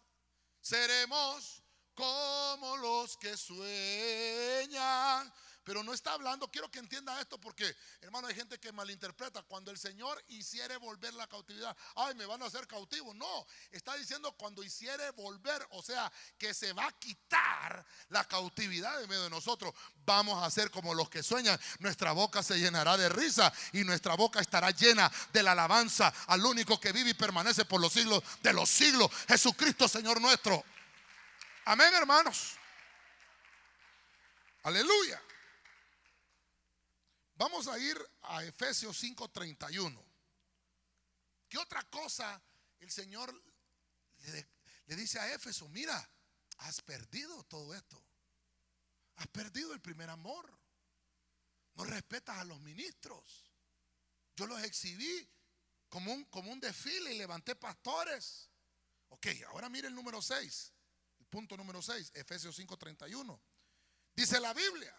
seremos como los que sueñan. Pero no está hablando, quiero que entienda esto, porque, hermano, hay gente que malinterpreta. Cuando el Señor hiciere volver la cautividad, ay, me van a hacer cautivo. No, está diciendo cuando hiciere volver, o sea, que se va a quitar la cautividad de medio de nosotros. Vamos a ser como los que sueñan. Nuestra boca se llenará de risa y nuestra boca estará llena de la alabanza al único que vive y permanece por los siglos de los siglos, Jesucristo, Señor nuestro. Amén, hermanos. Aleluya. Vamos a ir a Efesios 5:31. ¿Qué otra cosa el Señor le dice a Éfeso? Mira, has perdido todo esto. Has perdido el primer amor. No respetas a los ministros. Yo los exhibí como un desfile y levanté pastores. Ok, ahora mire el número 6. El punto número 6, Efesios 5:31. Dice la Biblia: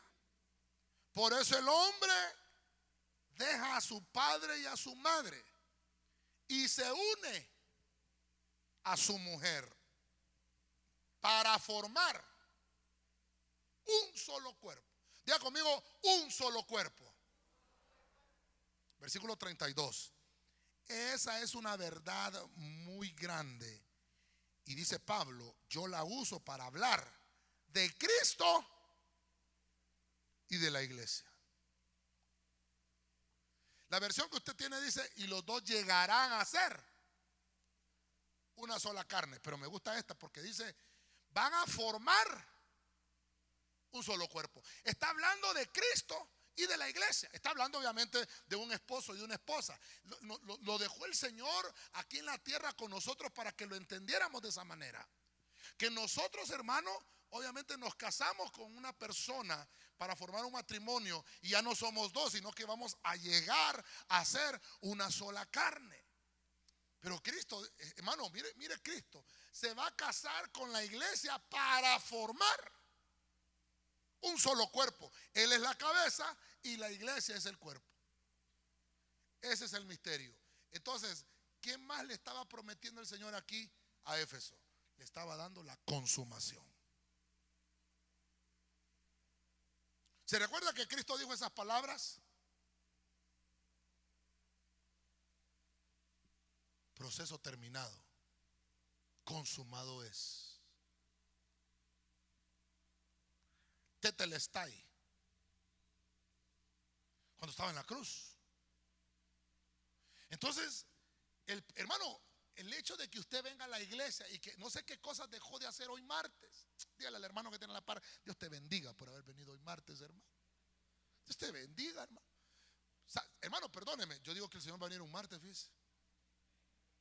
por eso el hombre deja a su padre y a su madre y se une a su mujer para formar un solo cuerpo. Diga conmigo: un solo cuerpo. Versículo 32. Esa es una verdad muy grande. Y dice Pablo: yo la uso para hablar de Cristo y de la iglesia. La versión que usted tiene dice: y los dos llegarán a ser una sola carne. Pero me gusta esta porque dice: van a formar un solo cuerpo. Está hablando de Cristo y de la iglesia. Está hablando obviamente de un esposo y de una esposa. Lo dejó el Señor aquí en la tierra con nosotros para que lo entendiéramos de esa manera. Que nosotros, hermanos, obviamente nos casamos con una persona para formar un matrimonio y ya no somos dos, sino que vamos a llegar a ser una sola carne. Pero Cristo, hermano, mire Cristo, se va a casar con la iglesia para formar un solo cuerpo. Él es la cabeza y la iglesia es el cuerpo. Ese es el misterio. Entonces, ¿qué más le estaba prometiendo el Señor aquí a Éfeso? Le estaba dando la consumación. ¿Se recuerda que Cristo dijo esas palabras? proceso terminado, consumado es. Tetelestai, cuando estaba en la cruz. Entonces, hermano, el hecho de que usted venga a la iglesia y que no sé qué cosas dejó de hacer hoy martes, dígale al hermano que tiene la par, Dios te bendiga por haber venido hoy martes, hermano. Dios te bendiga, hermano. O sea, hermano, perdóneme, yo digo que el Señor va a venir un martes, fíjese.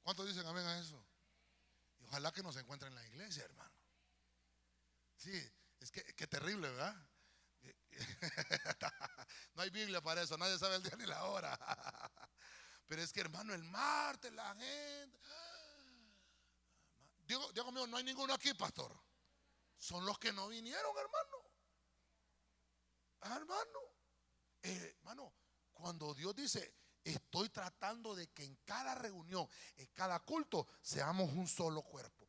¿Cuántos dicen amén a eso? Y ojalá que nos encuentre en la iglesia, hermano. Sí, es que terrible, ¿verdad? No hay Biblia para eso, nadie sabe el día ni la hora. Pero es que, hermano, el martes la gente, Dios mío, no hay ninguno aquí, pastor. Son los que no vinieron, hermano. Hermano, cuando Dios dice, estoy tratando de que en cada reunión, en cada culto, seamos un solo cuerpo,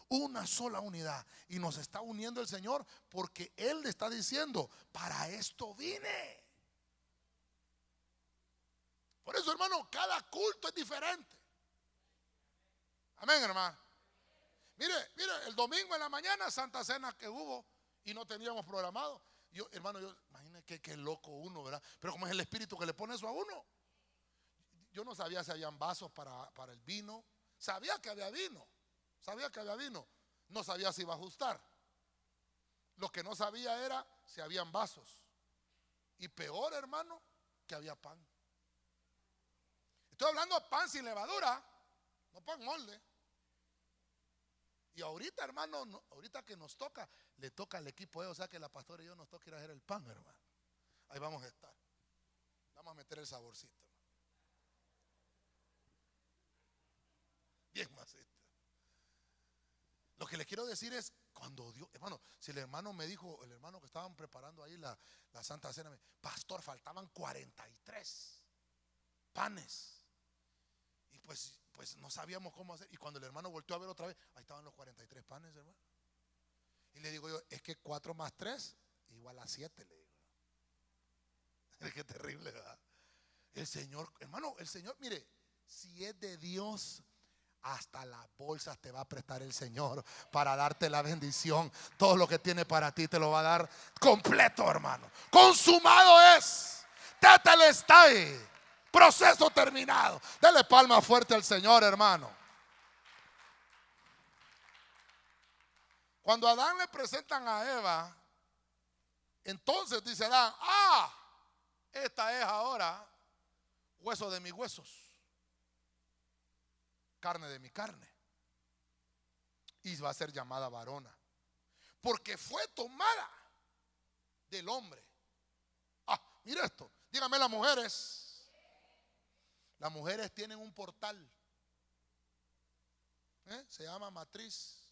una sola unidad. Y nos está uniendo el Señor porque Él le está diciendo, para esto vine. Por eso, hermano, cada culto es diferente. Amén, hermano. Mire, el domingo en la mañana, Santa Cena que hubo y no teníamos programado. Hermano, imagínate qué loco uno, ¿verdad? Pero como es el Espíritu que le pone eso a uno. Yo no sabía si habían vasos para el vino. Sabía que había vino. No sabía si iba a ajustar. Lo que no sabía era si habían vasos. Y peor, hermano, que había pan. Estoy hablando de pan sin levadura, no pan molde. Y ahorita, hermano, ahorita que nos toca, le toca al equipo, o sea que la pastora y yo nos toca ir a hacer el pan, hermano. Ahí vamos a estar. Vamos a meter el saborcito, hermano. Bien maceta. Lo que le quiero decir es, cuando Dios, hermano, si el hermano me dijo, el hermano que estaban preparando ahí la Santa Cena, pastor, faltaban 43 panes. Y pues no sabíamos cómo hacer. Y cuando el hermano volteó a ver otra vez, ahí estaban los 43 panes, hermano. Y le digo yo, es que 4 más 3 igual a 7, le digo. Es que terrible, ¿verdad? El Señor, hermano, el Señor, mire, si es de Dios, hasta las bolsas te va a prestar el Señor para darte la bendición. Todo lo que tiene para ti te lo va a dar completo, hermano. Consumado es. Tetelestai. Proceso terminado. Dele palma fuerte al Señor, hermano. Cuando a Adán le presentan a Eva, entonces dice Adán, esta es ahora hueso de mis huesos, carne de mi carne, y va a ser llamada varona, porque fue tomada del hombre. Mira esto, dígame las mujeres. Las mujeres tienen un portal, se llama matriz.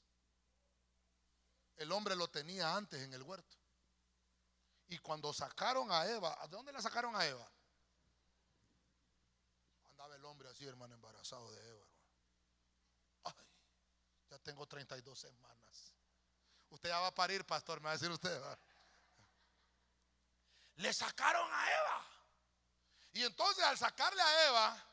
El hombre lo tenía antes en el huerto. Y cuando sacaron a Eva, ¿de dónde la sacaron a Eva? Andaba el hombre así, hermano, embarazado de Eva, hermano. Ya tengo 32 semanas. Usted ya va a parir, pastor, me va a decir usted, ¿verdad? Le sacaron a Eva. Y entonces al sacarle a Eva,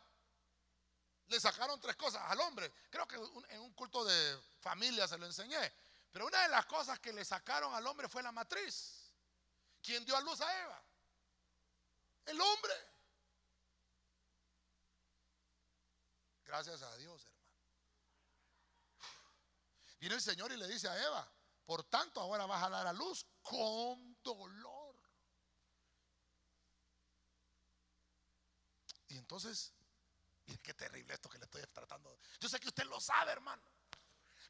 le sacaron 3 cosas al hombre. Creo que en un culto de familia se lo enseñé. Pero una de las cosas que le sacaron al hombre fue la matriz. ¿Quién dio a luz a Eva? El hombre. Gracias a Dios, hermano. Viene el Señor y le dice a Eva, por tanto ahora vas a dar a luz con dolor. Y entonces, miren qué terrible esto que le estoy tratando. Yo sé que usted lo sabe, hermano,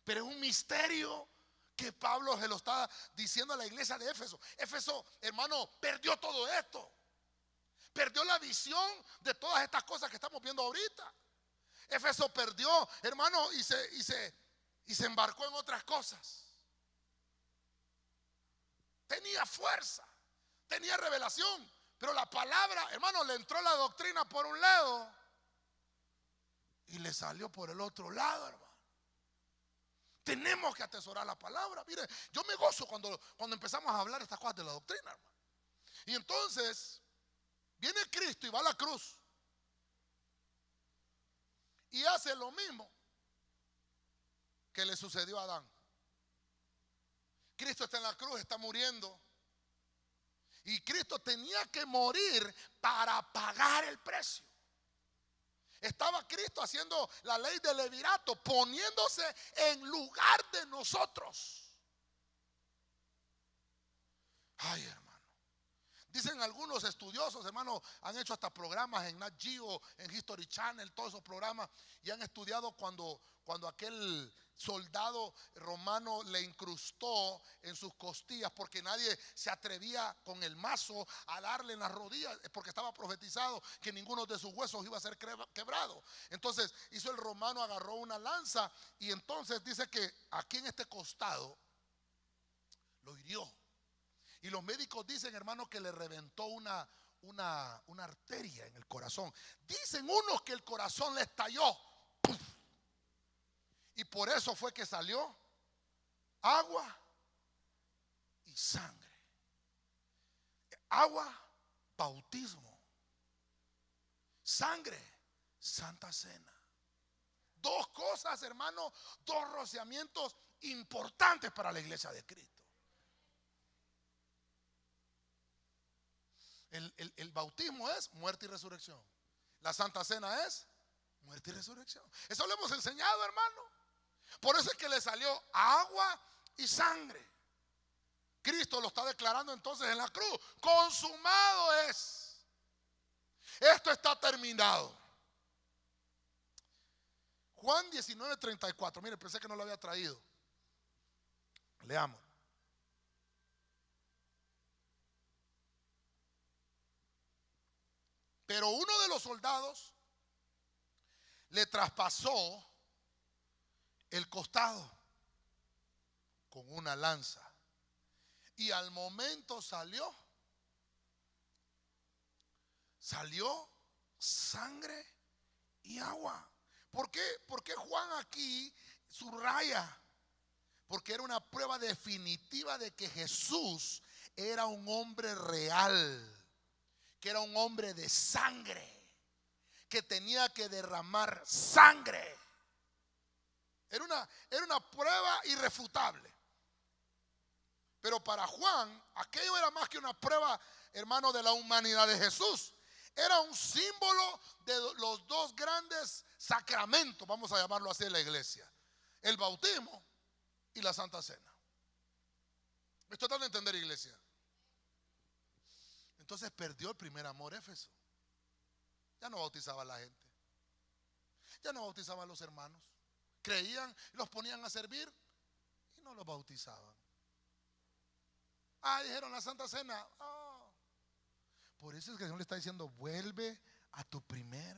pero es un misterio que Pablo se lo está diciendo a la iglesia de Éfeso. Éfeso, hermano, perdió todo esto. Perdió la visión de todas estas cosas que estamos viendo ahorita. Éfeso perdió, hermano, y se embarcó en otras cosas. Tenía fuerza, tenía revelación, pero la palabra, hermano, le entró la doctrina por un lado y le salió por el otro lado, hermano. Tenemos que atesorar la palabra. Mire, yo me gozo cuando empezamos a hablar estas cosas de la doctrina, hermano. Y entonces viene Cristo y va a la cruz. y hace lo mismo que le sucedió a Adán. Cristo está en la cruz, está muriendo. Y Cristo tenía que morir para pagar el precio. Estaba Cristo haciendo la ley del levirato, poniéndose en lugar de nosotros. Ay, hermano. Dicen algunos estudiosos, hermano, han hecho hasta programas en Nat Geo, en History Channel, todos esos programas, y han estudiado cuando aquel soldado romano le incrustó en sus costillas, porque nadie se atrevía con el mazo a darle en las rodillas, porque estaba profetizado que ninguno de sus huesos iba a ser quebrado. Entonces hizo el romano, agarró una lanza, y entonces dice que aquí en este costado lo hirió. Y los médicos dicen, hermano, que le reventó una arteria en el corazón. Dicen unos que el corazón le estalló. ¡Puf! Y por eso fue que salió agua y sangre. Agua, bautismo. Sangre, Santa Cena. Dos cosas, hermano, dos rociamientos importantes para la iglesia de Cristo. El bautismo es muerte y resurrección. La Santa Cena es muerte y resurrección. Eso lo hemos enseñado, hermano. Por eso es que le salió agua y sangre. Cristo lo está declarando entonces en la cruz. Consumado es. Esto está terminado. Juan 19:34. Mire, pensé que no lo había traído. Leamos. Pero uno de los soldados le traspasó el costado con una lanza, y al momento salió sangre y agua. ¿Por qué? Porque Juan aquí subraya, porque era una prueba definitiva de que Jesús era un hombre real, que era un hombre de sangre, que tenía que derramar sangre. Era una prueba irrefutable. Pero para Juan, aquello era más que una prueba, hermano, de la humanidad de Jesús. Era un símbolo de los dos grandes sacramentos, vamos a llamarlo así en la iglesia: el bautismo y la Santa Cena. ¿Me estoy dando a entender, iglesia? Entonces perdió el primer amor Éfeso. Ya no bautizaba a la gente, ya no bautizaba a los hermanos. Creían, los ponían a servir y no los bautizaban. Dijeron la Santa Cena. Por eso es que el Señor le está diciendo: vuelve a tu primer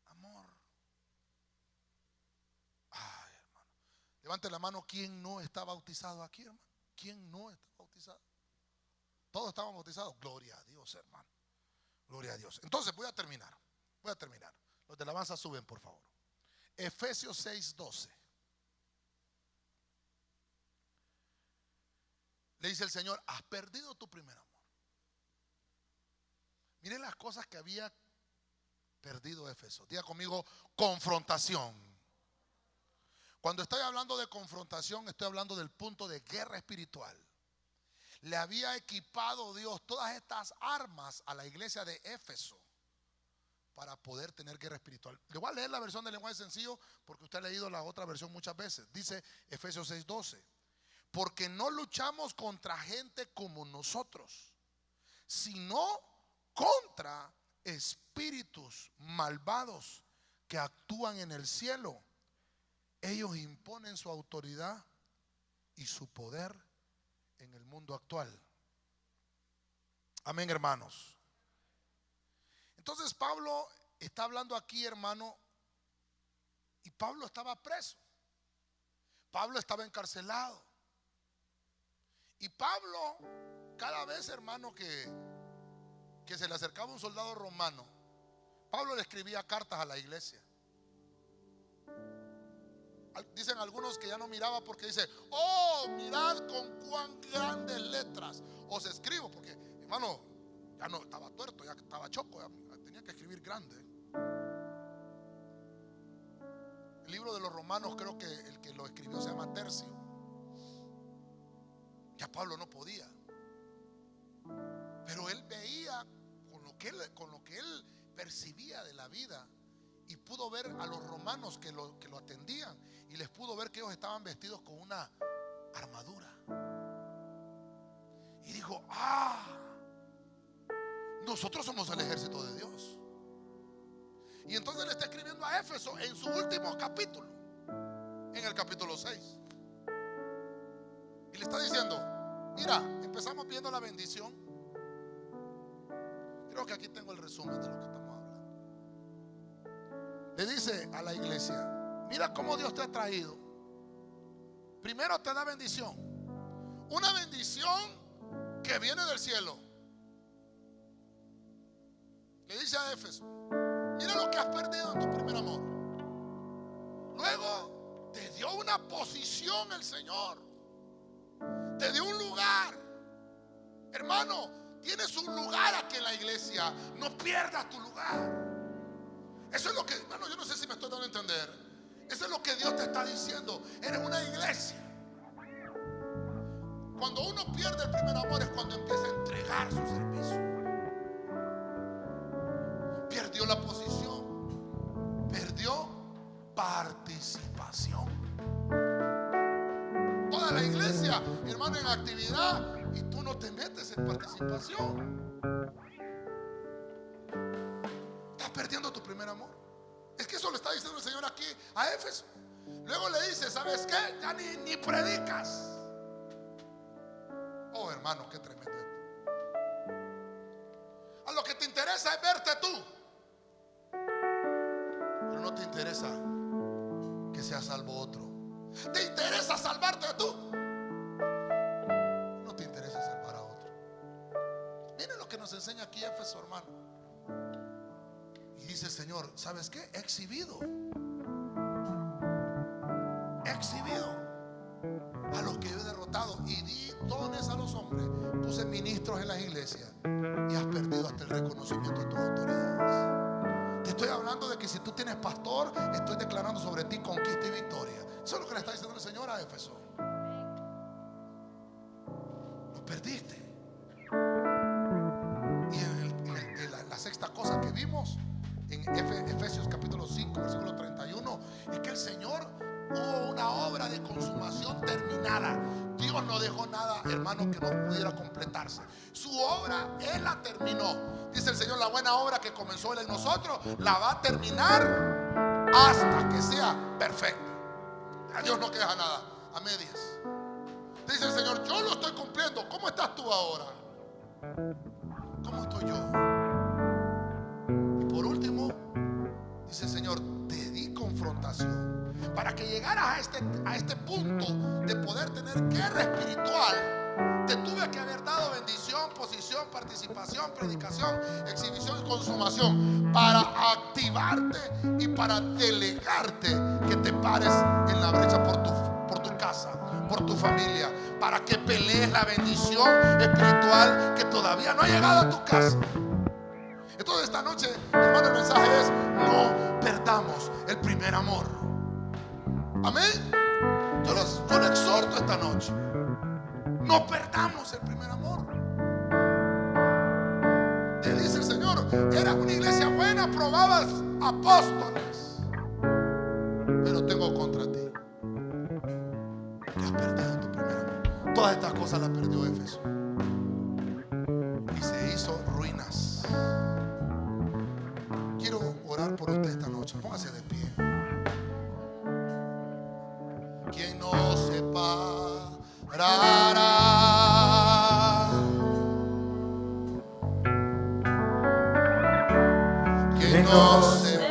amor. Hermano, levante la mano. ¿Quién no está bautizado aquí, hermano? ¿Quién no está bautizado? Todos estaban bautizados. Gloria a Dios, hermano. Gloria a Dios. Entonces voy a terminar. Los de la alabanza suben, por favor. Efesios 6:12. Le dice el Señor: has perdido tu primer amor. Miren las cosas que había perdido Éfeso. Diga conmigo: confrontación. Cuando estoy hablando de confrontación, estoy hablando del punto de guerra espiritual. Le había equipado Dios todas estas armas a la iglesia de Éfeso para poder tener guerra espiritual. Le voy a leer la versión del lenguaje sencillo, porque usted ha leído la otra versión muchas veces. Dice Efesios 6:12: porque no luchamos contra gente como nosotros, sino contra espíritus malvados que actúan en el cielo. Ellos imponen su autoridad y su poder en el mundo actual. Amén, hermanos. Entonces Pablo está hablando aquí, hermano, y Pablo estaba preso. Pablo estaba encarcelado. Y Pablo, cada vez, hermano, que se le acercaba un soldado romano, Pablo le escribía cartas a la iglesia. Dicen algunos que ya no miraba porque dice: mirad con cuán grandes letras os escribo. Porque, hermano, ya no estaba tuerto, ya estaba choco, ya tenía que escribir grande. libro de los Romanos, creo que el que lo escribió se llama Tercio. Ya Pablo no podía, pero él veía con lo que él percibía de la vida, y pudo ver a los romanos que lo atendían, y les pudo ver que ellos estaban vestidos con una armadura, y dijo: nosotros somos el ejército de Dios. Y entonces le está escribiendo a Éfeso en su último capítulo, en el capítulo 6, y le está diciendo: mira, empezamos viendo la bendición. Creo que aquí tengo el resumen de lo que estamos hablando. Le dice a la iglesia: mira cómo Dios te ha traído. Primero te da bendición, una bendición que viene del cielo. Le dice a Éfeso: mira lo que has perdido en tu primer amor. Luego te dio una posición el Señor, te dio un lugar. Hermano, tienes un lugar aquí en la iglesia. No pierdas tu lugar. Eso es lo que, hermano, yo no sé si me estoy dando a entender. Eso es lo que Dios te está diciendo. Eres una iglesia. Cuando uno pierde el primer amor es cuando empieza a entregar su servicio. Perdió la posición, perdió participación. Toda la iglesia, hermano, en actividad, y tú no te metes en participación. Estás perdiendo tu primer amor. Es que eso le está diciendo el Señor aquí a Éfeso. Luego le dice: ¿sabes qué? Ya ni predicas. Oh, hermano, qué tremendo esto. A lo que te interesa es verte tú, pero no te interesa que sea salvo otro. ¿Te interesa salvarte tú? No te interesa salvar a otro. Miren lo que nos enseña aquí Éfeso, hermano. Y dice el Señor: ¿sabes qué? He exhibido a los que yo he derrotado, y di dones a los hombres, puse ministros en las iglesias, y has perdido hasta el reconocimiento de tus autoridades. Te estoy hablando de que si tú tienes pastor, estoy declarando sobre ti conquista y victoria. Eso es lo que le está diciendo el Señor a Éfeso. Lo perdiste. Y en la sexta cosa que vimos en Efesios capítulo 5 versículo 31 es que el Señor, hubo una obra de consumación terminada. Dios no dejó nada, hermano, que no pudiera completarse. Su obra Él la terminó. Dice el Señor: la buena obra que comenzó Él en nosotros la va a terminar hasta que sea perfecta. A Dios no queda nada a medias. Dice el Señor: yo lo estoy cumpliendo. ¿Cómo estás tú ahora? ¿Cómo estoy yo? Y por último, dice el Señor: te di confrontación. Para que llegaras a este punto de poder tener guerra espiritual, te tuve que haber dado bendición, posición, participación, predicación, exhibición y consumación, para activarte y para delegarte que te pares en la brecha por tu casa, por tu familia, para que pelees la bendición espiritual que todavía no ha llegado a tu casa. Entonces esta noche, hermano, el mensaje es: no perdamos el primer amor. Amén. Yo lo exhorto esta noche: no perdamos el primer amor. Te dice el Señor: eras una iglesia buena, probabas apóstoles, pero tengo contra ti que has perdido tu primer amor. Todas estas cosas las perdió Éfeso y se hizo ruinas. Quiero orar por usted esta noche. Póngase de pie. Quien no separará. Quien no separará.